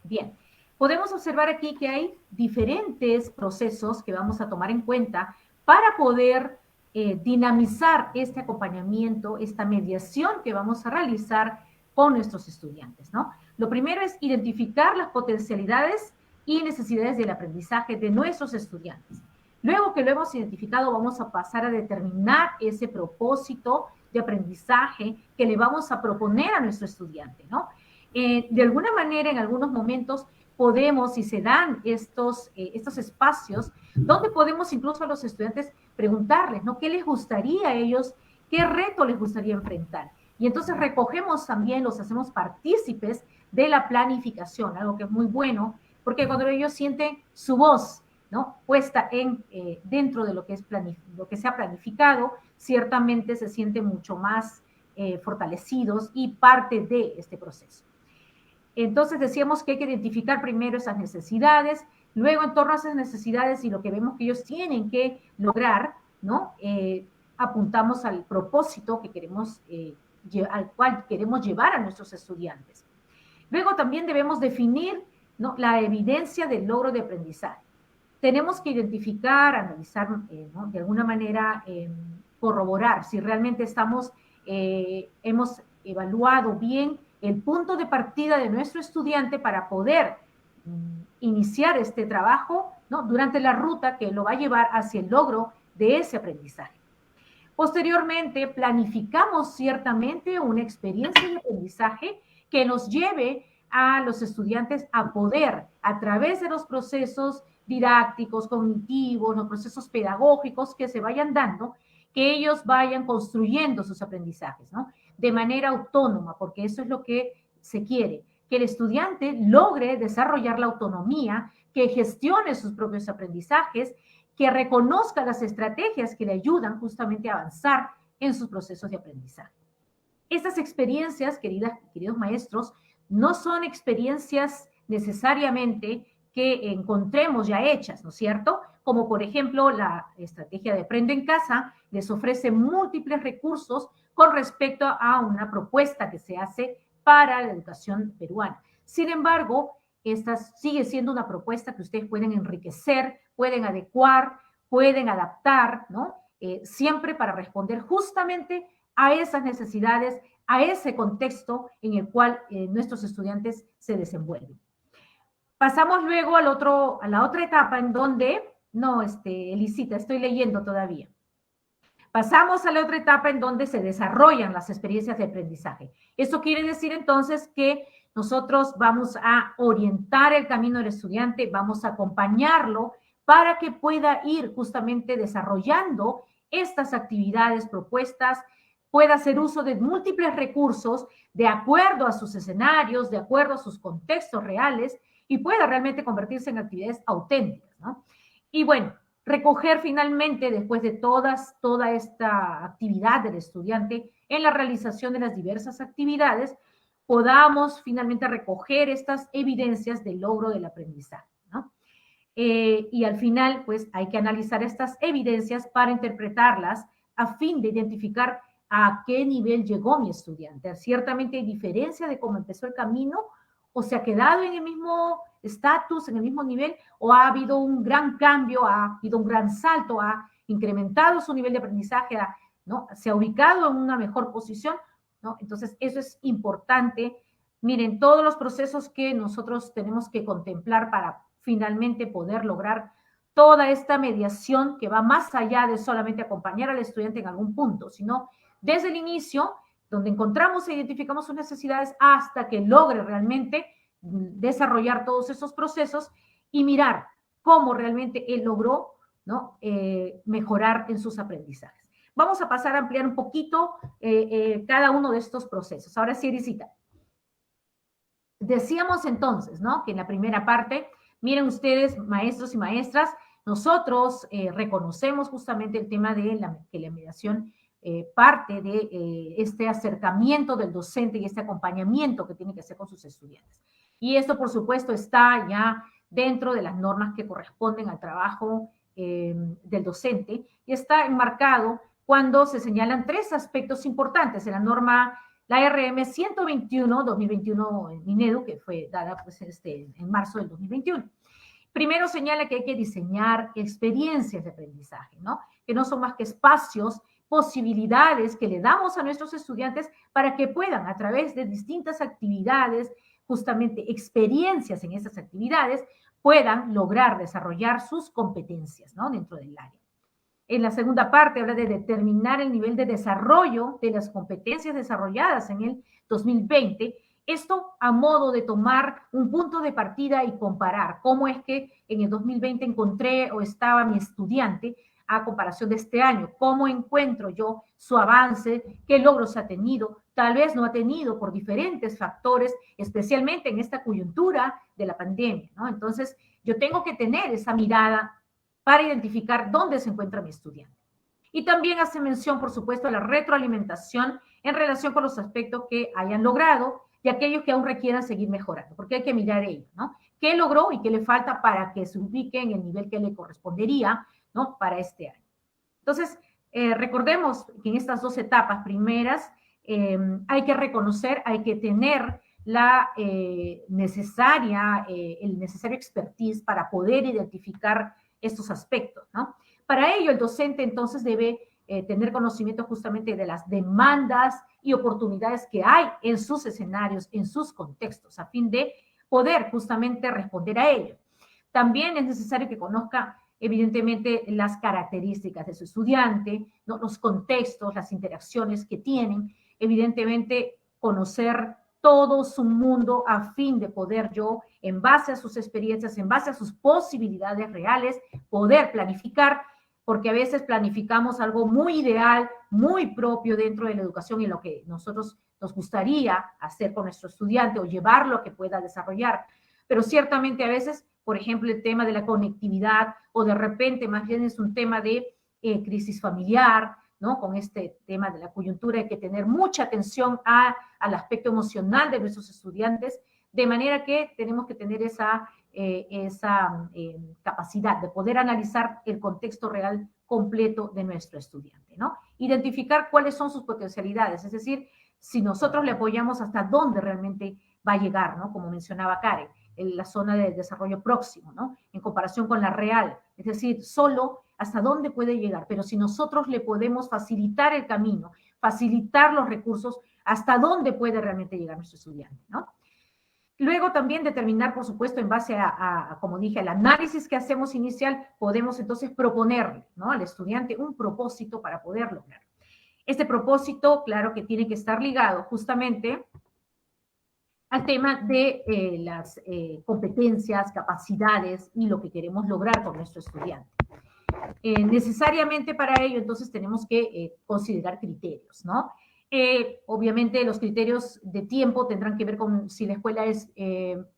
Bien. Podemos observar aquí que hay diferentes procesos que vamos a tomar en cuenta para poder dinamizar este acompañamiento, esta mediación que vamos a realizar con nuestros estudiantes, ¿no? Lo primero es identificar las potencialidades y necesidades del aprendizaje de nuestros estudiantes. Luego que lo hemos identificado, vamos a pasar a determinar ese propósito de aprendizaje que le vamos a proponer a nuestro estudiante, ¿no? De alguna manera, en algunos momentos, podemos, y se dan estos espacios, donde podemos incluso a los estudiantes preguntarles, ¿no?, qué les gustaría a ellos, qué reto les gustaría enfrentar. Y entonces recogemos también, los hacemos partícipes de la planificación, algo que es muy bueno, porque cuando ellos sienten su voz, ¿no?, puesta dentro de lo que se ha planificado, ciertamente se sienten mucho más fortalecidos y parte de este proceso. Entonces decíamos que hay que identificar primero esas necesidades, Luego, en torno a esas necesidades y lo que vemos que ellos tienen que lograr, ¿no? Apuntamos al propósito que queremos, al cual queremos llevar a nuestros estudiantes. Luego también debemos definir, ¿no?, la evidencia del logro de aprendizaje. Tenemos que identificar, analizar, ¿no?, de alguna manera corroborar si realmente hemos evaluado bien el punto de partida de nuestro estudiante para poder iniciar este trabajo, ¿no?, durante la ruta que lo va a llevar hacia el logro de ese aprendizaje. Posteriormente, planificamos ciertamente una experiencia de aprendizaje que nos lleve a los estudiantes a poder, a través de los procesos didácticos, cognitivos, los procesos pedagógicos que se vayan dando, que ellos vayan construyendo sus aprendizajes, ¿no?, de manera autónoma, porque eso es lo que se quiere, que el estudiante logre desarrollar la autonomía, que gestione sus propios aprendizajes, que reconozca las estrategias que le ayudan justamente a avanzar en sus procesos de aprendizaje. Estas experiencias, queridos maestros, no son experiencias necesariamente que encontremos ya hechas, ¿no es cierto? Como por ejemplo la estrategia de Aprende en Casa les ofrece múltiples recursos con respecto a una propuesta que se hace para la educación peruana. Sin embargo, esta sigue siendo una propuesta que ustedes pueden enriquecer, pueden adecuar, pueden adaptar, ¿no? Siempre para responder justamente a esas necesidades, a ese contexto en el cual nuestros estudiantes se desenvuelven. Pasamos luego a la otra etapa en donde, Elisita, estoy leyendo todavía. Pasamos a la otra etapa en donde se desarrollan las experiencias de aprendizaje. Eso quiere decir entonces que nosotros vamos a orientar el camino del estudiante, vamos a acompañarlo para que pueda ir justamente desarrollando estas actividades propuestas, pueda hacer uso de múltiples recursos de acuerdo a sus escenarios, de acuerdo a sus contextos reales y pueda realmente convertirse en actividades auténticas, ¿no? Y bueno, recoger finalmente, después de toda esta actividad del estudiante en la realización de las diversas actividades, podamos finalmente recoger estas evidencias del logro del aprendizaje, ¿no? Y al final, pues, hay que analizar estas evidencias para interpretarlas a fin de identificar a qué nivel llegó mi estudiante. Ciertamente hay diferencia de cómo empezó el camino, o se ha quedado en el mismo estatus, en el mismo nivel, o ha habido un gran cambio, ha habido un gran salto, ha incrementado su nivel de aprendizaje, ¿no?, se ha ubicado en una mejor posición, ¿no? Entonces, eso es importante. Miren, todos los procesos que nosotros tenemos que contemplar para finalmente poder lograr toda esta mediación que va más allá de solamente acompañar al estudiante en algún punto, sino desde el inicio, donde encontramos e identificamos sus necesidades hasta que logre realmente desarrollar todos esos procesos y mirar cómo realmente él logró, ¿no?, mejorar en sus aprendizajes. Vamos a pasar a ampliar un poquito cada uno de estos procesos. Ahora sí, Elisita. Decíamos entonces, ¿no?, que en la primera parte, miren ustedes, maestros y maestras, nosotros reconocemos justamente el tema de que la mediación parte de este acercamiento del docente y este acompañamiento que tiene que hacer con sus estudiantes. Y esto, por supuesto, está ya dentro de las normas que corresponden al trabajo del docente y está enmarcado cuando se señalan tres aspectos importantes en la norma, la RM 121-2021 Minedu, que fue dada pues, en marzo del 2021. Primero señala que hay que diseñar experiencias de aprendizaje, ¿no?, que no son más que espacios, posibilidades que le damos a nuestros estudiantes para que puedan, a través de distintas actividades, justamente experiencias en esas actividades, puedan lograr desarrollar sus competencias, ¿no?, dentro del área. En la segunda parte habla de determinar el nivel de desarrollo de las competencias desarrolladas en el 2020, esto a modo de tomar un punto de partida y comparar cómo es que en el 2020 encontré o estaba mi estudiante a comparación de este año, cómo encuentro yo su avance, qué logros ha tenido, tal vez no ha tenido por diferentes factores, especialmente en esta coyuntura de la pandemia, ¿no? Entonces, yo tengo que tener esa mirada para identificar dónde se encuentra mi estudiante. Y también hace mención, por supuesto, a la retroalimentación en relación con los aspectos que hayan logrado y aquellos que aún requieran seguir mejorando, porque hay que mirar ello, ¿no? qué logró y qué le falta para que se ubique en el nivel que le correspondería, ¿no? Para este año. Entonces, recordemos que en estas dos etapas primeras hay que reconocer, hay que tener la el necesario expertise para poder identificar estos aspectos, ¿no? Para ello, el docente entonces debe tener conocimiento justamente de las demandas y oportunidades que hay en sus escenarios, en sus contextos, a fin de poder justamente responder a ello. También es necesario que conozca evidentemente las características de su estudiante, ¿no? Los contextos, las interacciones que tienen, evidentemente conocer todo su mundo a fin de poder yo, en base a sus experiencias, en base a sus posibilidades reales, poder planificar, porque a veces planificamos algo muy ideal, muy propio dentro de la educación y lo que nosotros nos gustaría hacer con nuestro estudiante o llevarlo a que pueda desarrollar. Pero ciertamente a veces, por ejemplo, el tema de la conectividad o de repente más bien es un tema de crisis familiar, ¿no? Con este tema de la coyuntura hay que tener mucha atención al aspecto emocional de nuestros estudiantes, de manera que tenemos que tener esa capacidad de poder analizar el contexto real completo de nuestro estudiante, ¿no? Identificar cuáles son sus potencialidades, es decir, si nosotros le apoyamos hasta dónde realmente va a llegar, ¿no? Como mencionaba Karen, en la zona de desarrollo próximo, ¿no? En comparación con la real, es decir, solo hasta dónde puede llegar, pero si nosotros le podemos facilitar el camino, facilitar los recursos, hasta dónde puede realmente llegar nuestro estudiante, ¿no? Luego también determinar, por supuesto, en base como dije, al análisis que hacemos inicial, podemos entonces proponerle, ¿no? Al estudiante un propósito para poder lograr. Este propósito, claro que tiene que estar ligado justamente al tema de las competencias, capacidades y lo que queremos lograr con nuestro estudiante. Necesariamente para ello, entonces, tenemos que considerar criterios, ¿no? Obviamente, los criterios de tiempo tendrán que ver con si la escuela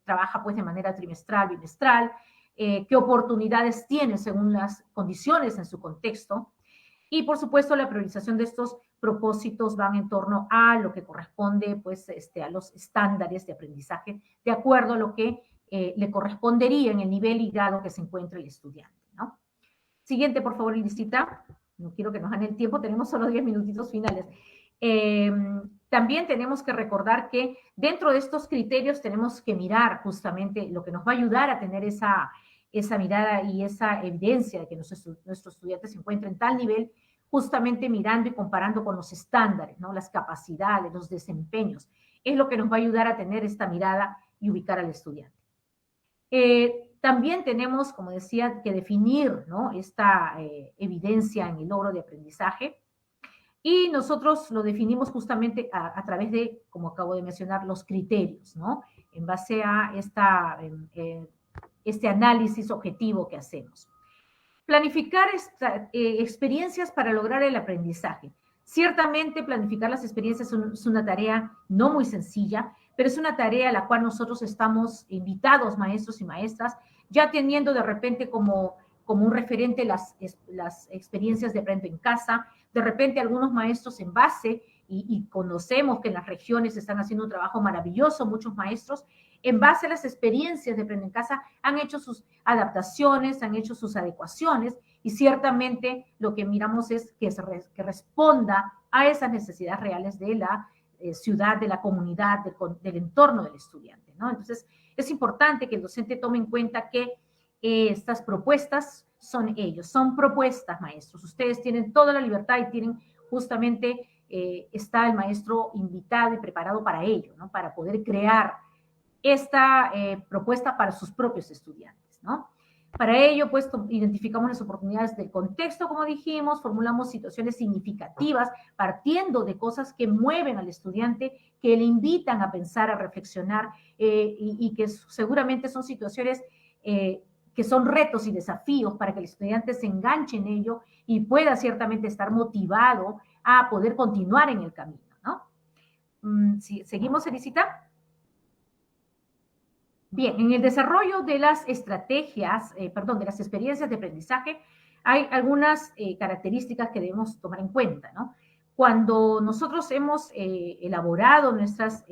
trabaja pues de manera trimestral, bimestral, qué oportunidades tiene según las condiciones en su contexto. Y, por supuesto, la priorización de estos propósitos van en torno a lo que corresponde pues, a los estándares de aprendizaje, de acuerdo a lo que le correspondería en el nivel y grado que se encuentre el estudiante, ¿no? Siguiente, por favor, Irisita. No quiero que nos gane el tiempo, tenemos solo 10 minutitos finales. También tenemos que recordar que dentro de estos criterios tenemos que mirar justamente lo que nos va a ayudar a tener esa mirada y esa evidencia de que nuestros estudiantes se encuentran en tal nivel, justamente mirando y comparando con los estándares, ¿no? Las capacidades, los desempeños. Es lo que nos va a ayudar a tener esta mirada y ubicar al estudiante. También tenemos, como decía, que definir, ¿no? Esta evidencia en el logro de aprendizaje. Y nosotros lo definimos justamente a través de, como acabo de mencionar, los criterios, ¿no? En base a este análisis objetivo que hacemos. Planificar experiencias para lograr el aprendizaje. Ciertamente, planificar las experiencias es una tarea no muy sencilla, pero es una tarea a la cual nosotros estamos invitados, maestros y maestras, ya teniendo de repente como un referente las experiencias de Aprendo en Casa, de repente algunos maestros en base, y conocemos que en las regiones están haciendo un trabajo maravilloso, muchos maestros, en base a las experiencias de Aprendo en Casa, han hecho sus adaptaciones, han hecho sus adecuaciones, y ciertamente lo que miramos es que responda a esas necesidades reales de la ciudad, de la comunidad, del entorno del estudiante, ¿no? Entonces, es importante que el docente tome en cuenta que estas propuestas son ellos, son propuestas, maestros. Ustedes tienen toda la libertad y tienen justamente, está el maestro invitado y preparado para ello, ¿no? Para poder crear esta propuesta para sus propios estudiantes, ¿no? Para ello, pues, identificamos las oportunidades del contexto, como dijimos, formulamos situaciones significativas, partiendo de cosas que mueven al estudiante, que le invitan a pensar, a reflexionar, y que seguramente son situaciones que son retos y desafíos para que el estudiante se enganche en ello y pueda ciertamente estar motivado a poder continuar en el camino, ¿no? ¿Seguimos, Elisita? Bien, en el desarrollo de las estrategias, de las experiencias de aprendizaje, hay algunas características que debemos tomar en cuenta, ¿no? Cuando nosotros hemos elaborado nuestras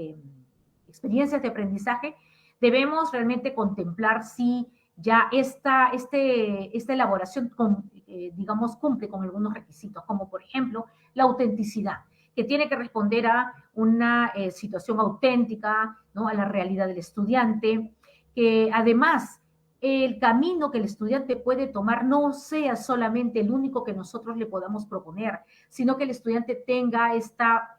experiencias de aprendizaje, Debemos realmente contemplar si ya esta elaboración, digamos, cumple con algunos requisitos, como por ejemplo la autenticidad, que tiene que responder a una situación auténtica, ¿no? A la realidad del estudiante, que además el camino que el estudiante puede tomar no sea solamente el único que nosotros le podamos proponer, sino que el estudiante tenga esta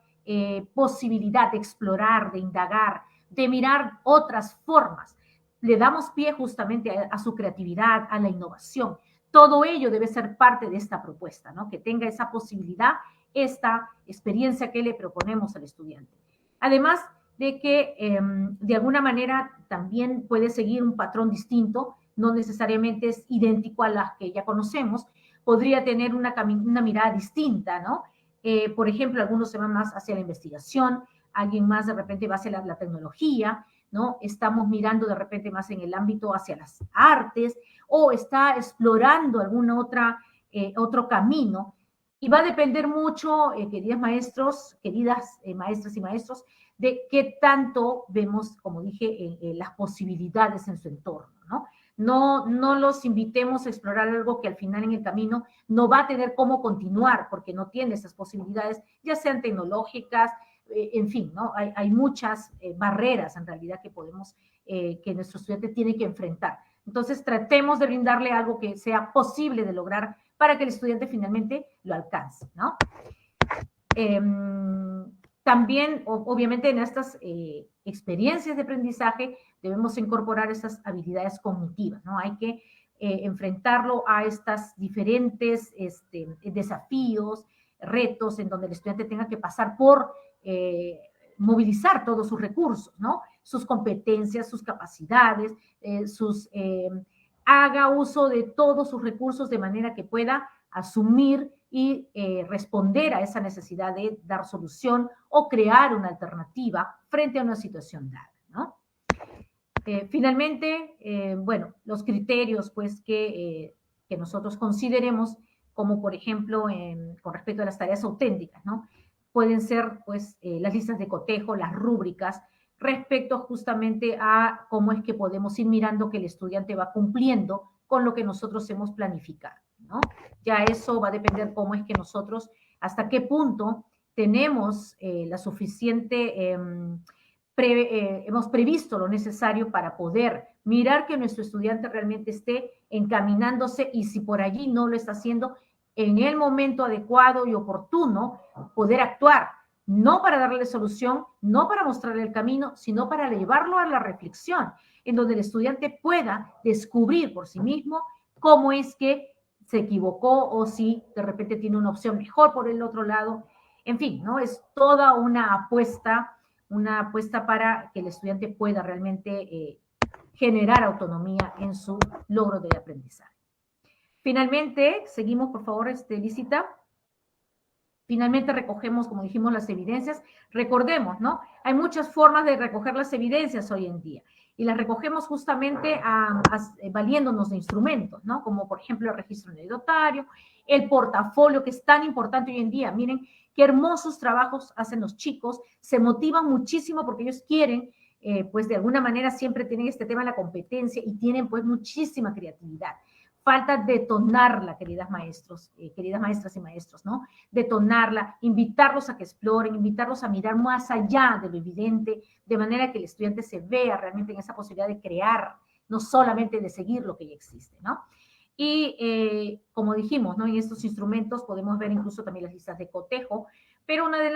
posibilidad de explorar, de indagar, de mirar otras formas. Le damos pie justamente a su creatividad, a la innovación. Todo ello debe ser parte de esta propuesta, ¿no? Que tenga esa posibilidad, esta experiencia que le proponemos al estudiante. Además de que de alguna manera también puede seguir un patrón distinto, no necesariamente es idéntico a las que ya conocemos, podría tener una mirada distinta, ¿no? Por ejemplo, algunos se van más hacia la investigación, alguien más de repente va hacia la tecnología, ¿no? Estamos mirando de repente más en el ámbito hacia las artes, o está explorando alguna otro camino, y va a depender mucho, queridas maestras y maestros, de qué tanto vemos, como dije, las posibilidades en su entorno, ¿no? No los invitemos a explorar algo que al final en el camino no va a tener cómo continuar porque no tiene esas posibilidades, ya sean tecnológicas, en fin, ¿no? Hay muchas barreras en realidad que nuestro estudiante tiene que enfrentar. Entonces tratemos de brindarle algo que sea posible de lograr para que el estudiante finalmente lo alcance, ¿no? También, obviamente, en estas experiencias de aprendizaje debemos incorporar esas habilidades cognitivas, ¿no? Hay que enfrentarlo a estas diferentes desafíos, retos, en donde el estudiante tenga que pasar por movilizar todos sus recursos, ¿no? Sus competencias, sus capacidades, haga uso de todos sus recursos de manera que pueda asumir y responder a esa necesidad de dar solución o crear una alternativa frente a una situación dada, ¿no? Finalmente, bueno, los criterios pues que nosotros consideremos, como por ejemplo con respecto a las tareas auténticas, ¿no? Pueden ser pues las listas de cotejo, las rúbricas, respecto justamente a cómo es que podemos ir mirando que el estudiante va cumpliendo con lo que nosotros hemos planificado, ¿no? Ya eso va a depender cómo es que nosotros, hasta qué punto tenemos la suficiente, hemos previsto lo necesario para poder mirar que nuestro estudiante realmente esté encaminándose y si por allí no lo está haciendo, en el momento adecuado y oportuno, poder actuar, no para darle solución, no para mostrarle el camino, sino para llevarlo a la reflexión, en donde el estudiante pueda descubrir por sí mismo cómo es que se equivocó o si de repente tiene una opción mejor por el otro lado. En fin, ¿no? Es toda una apuesta para que el estudiante pueda realmente generar autonomía en su logro de aprendizaje. Finalmente, seguimos, por favor, Lícita. Finalmente recogemos, como dijimos, las evidencias. Recordemos, ¿no? Hay muchas formas de recoger las evidencias hoy en día y las recogemos justamente valiéndonos de instrumentos, ¿no? Como por ejemplo el registro anecdotario, el portafolio, que es tan importante hoy en día. Miren qué hermosos trabajos hacen los chicos, se motivan muchísimo porque ellos quieren, pues de alguna manera siempre tienen este tema de la competencia y tienen pues muchísima creatividad. Falta detonarla, queridas maestras y maestros, ¿no? Detonarla, invitarlos a que exploren, invitarlos a mirar más allá de lo evidente, de manera que el estudiante se vea realmente en esa posibilidad de crear, no solamente de seguir lo que ya existe, ¿no? Y como dijimos, ¿no? En estos instrumentos podemos ver incluso también las listas de cotejo, pero uno de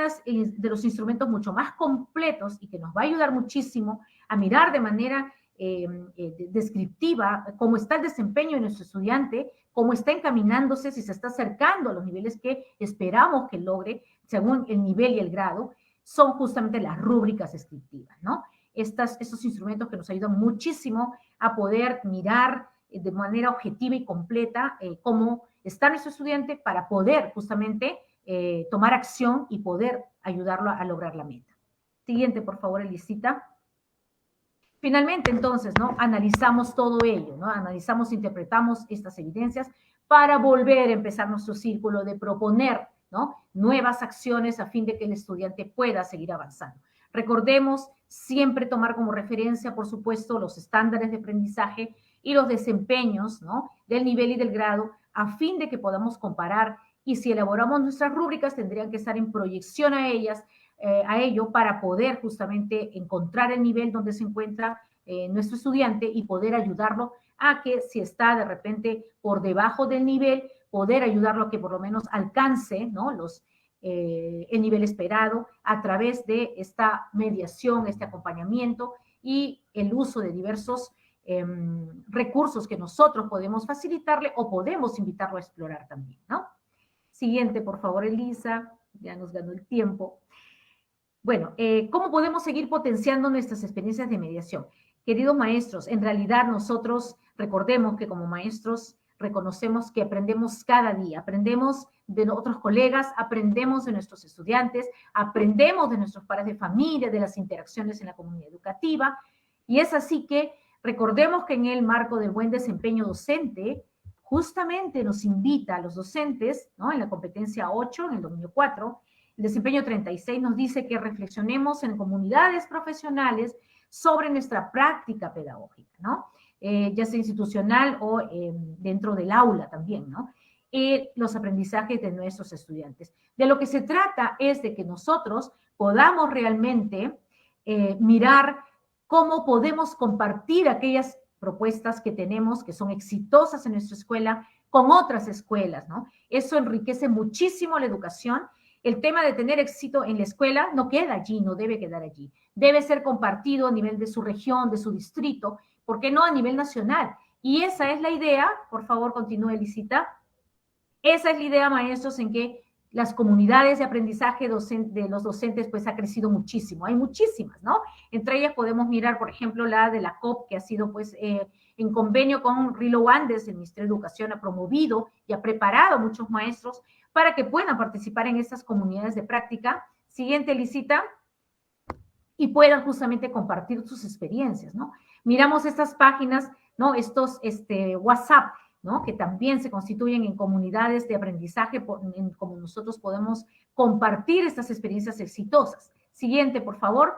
los instrumentos mucho más completos y que nos va a ayudar muchísimo a mirar de manera descriptiva cómo está el desempeño de nuestro estudiante, cómo está encaminándose, si se está acercando a los niveles que esperamos que logre, según el nivel y el grado, son justamente las rúbricas descriptivas, ¿no? Estos instrumentos que nos ayudan muchísimo a poder mirar de manera objetiva y completa cómo está nuestro estudiante para poder justamente tomar acción y poder ayudarlo a lograr la meta. Siguiente, por favor, Elisita. Finalmente, entonces, ¿no? Analizamos todo ello, ¿no? Analizamos, interpretamos estas evidencias para volver a empezar nuestro círculo de proponer, ¿no? Nuevas acciones a fin de que el estudiante pueda seguir avanzando. Recordemos siempre tomar como referencia, por supuesto, los estándares de aprendizaje y los desempeños, ¿no?, del nivel y del grado, a fin de que podamos comparar, y si elaboramos nuestras rúbricas tendrían que estar en proyección a ellas, a ello, para poder justamente encontrar el nivel donde se encuentra nuestro estudiante y poder ayudarlo a que, si está de repente por debajo del nivel, poder ayudarlo a que por lo menos alcance, ¿no?, el nivel esperado a través de esta mediación, este acompañamiento y el uso de diversos recursos que nosotros podemos facilitarle o podemos invitarlo a explorar también, ¿no? Siguiente, por favor, Elisa, ya nos ganó el tiempo. Bueno, ¿cómo podemos seguir potenciando nuestras experiencias de mediación? Queridos maestros, en realidad nosotros recordemos que como maestros reconocemos que aprendemos cada día, aprendemos de otros colegas, aprendemos de nuestros estudiantes, aprendemos de nuestros padres de familia, de las interacciones en la comunidad educativa, y es así que recordemos que en el marco del buen desempeño docente, justamente nos invita a los docentes, ¿no?, en la competencia 8, en el dominio 4, el desempeño 36 nos dice que reflexionemos en comunidades profesionales sobre nuestra práctica pedagógica, ¿no? Ya sea institucional o dentro del aula también, ¿no? Los aprendizajes de nuestros estudiantes. De lo que se trata es de que nosotros podamos realmente mirar cómo podemos compartir aquellas propuestas que tenemos, que son exitosas en nuestra escuela, con otras escuelas, ¿no? Eso enriquece muchísimo la educación. El tema de tener éxito en la escuela no queda allí, no debe quedar allí. Debe ser compartido a nivel de su región, de su distrito, ¿por qué no a nivel nacional? Y esa es la idea, por favor, continúe, Lisita. Esa es la idea, maestros, en que las comunidades de aprendizaje de los docentes pues ha crecido muchísimo. Hay muchísimas, ¿no? Entre ellas podemos mirar, por ejemplo, la de la COP, que ha sido pues en convenio con Rilo Andes, el Ministerio de Educación ha promovido y ha preparado a muchos maestros para que puedan participar en estas comunidades de práctica. Siguiente, Lisita. Y puedan justamente compartir sus experiencias, ¿no? Miramos estas páginas, ¿no?, estos WhatsApp, ¿no?, que también se constituyen en comunidades de aprendizaje, como nosotros podemos compartir estas experiencias exitosas. Siguiente, por favor.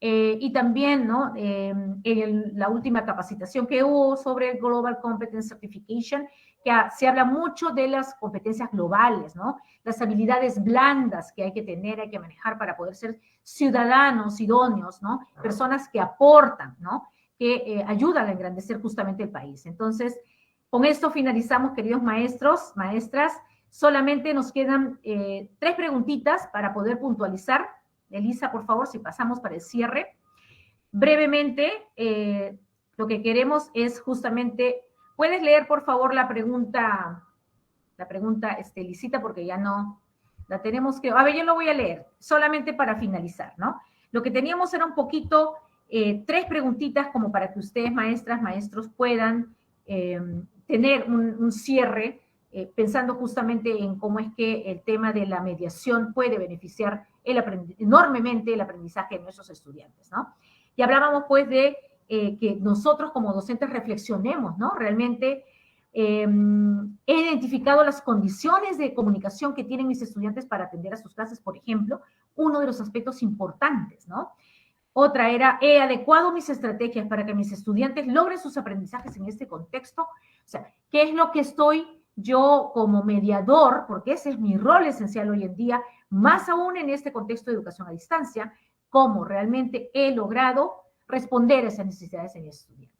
Y también, ¿no?, la última capacitación que hubo sobre el Global Competence Certification, que se habla mucho de las competencias globales, ¿no?, las habilidades blandas que hay que tener, hay que manejar para poder ser ciudadanos idóneos, ¿no?, personas que aportan, ¿no?, que ayudan a engrandecer justamente el país. Entonces, con esto finalizamos, queridos maestros, maestras. Solamente nos quedan 3 preguntitas para poder puntualizar. Elisa, por favor, si pasamos para el cierre. Brevemente, lo que queremos es justamente, ¿puedes leer, por favor, la pregunta, Elisita, porque ya no la tenemos que... A ver, yo lo voy a leer, solamente para finalizar, ¿no? Lo que teníamos era un poquito, 3 preguntitas como para que ustedes, maestras, maestros, puedan tener un cierre, pensando justamente en cómo es que el tema de la mediación puede beneficiar enormemente el aprendizaje de nuestros estudiantes, ¿no? Y hablábamos, pues, de que nosotros como docentes reflexionemos, ¿no? Realmente he identificado las condiciones de comunicación que tienen mis estudiantes para atender a sus clases, por ejemplo, uno de los aspectos importantes, ¿no? Otra era, he adecuado mis estrategias para que mis estudiantes logren sus aprendizajes en este contexto. O sea, ¿qué es lo que estoy yo como mediador? Porque ese es mi rol esencial hoy en día, más aún en este contexto de educación a distancia, cómo realmente he logrado responder a esas necesidades en mi estudiante.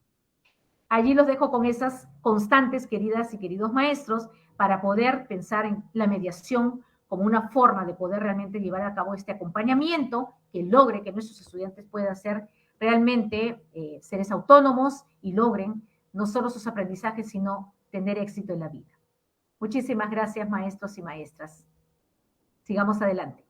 Allí los dejo con esas constantes, queridas y queridos maestros, para poder pensar en la mediación como una forma de poder realmente llevar a cabo este acompañamiento que logre que nuestros estudiantes puedan ser realmente seres autónomos y logren no solo sus aprendizajes, sino tener éxito en la vida. Muchísimas gracias, maestros y maestras. Sigamos adelante.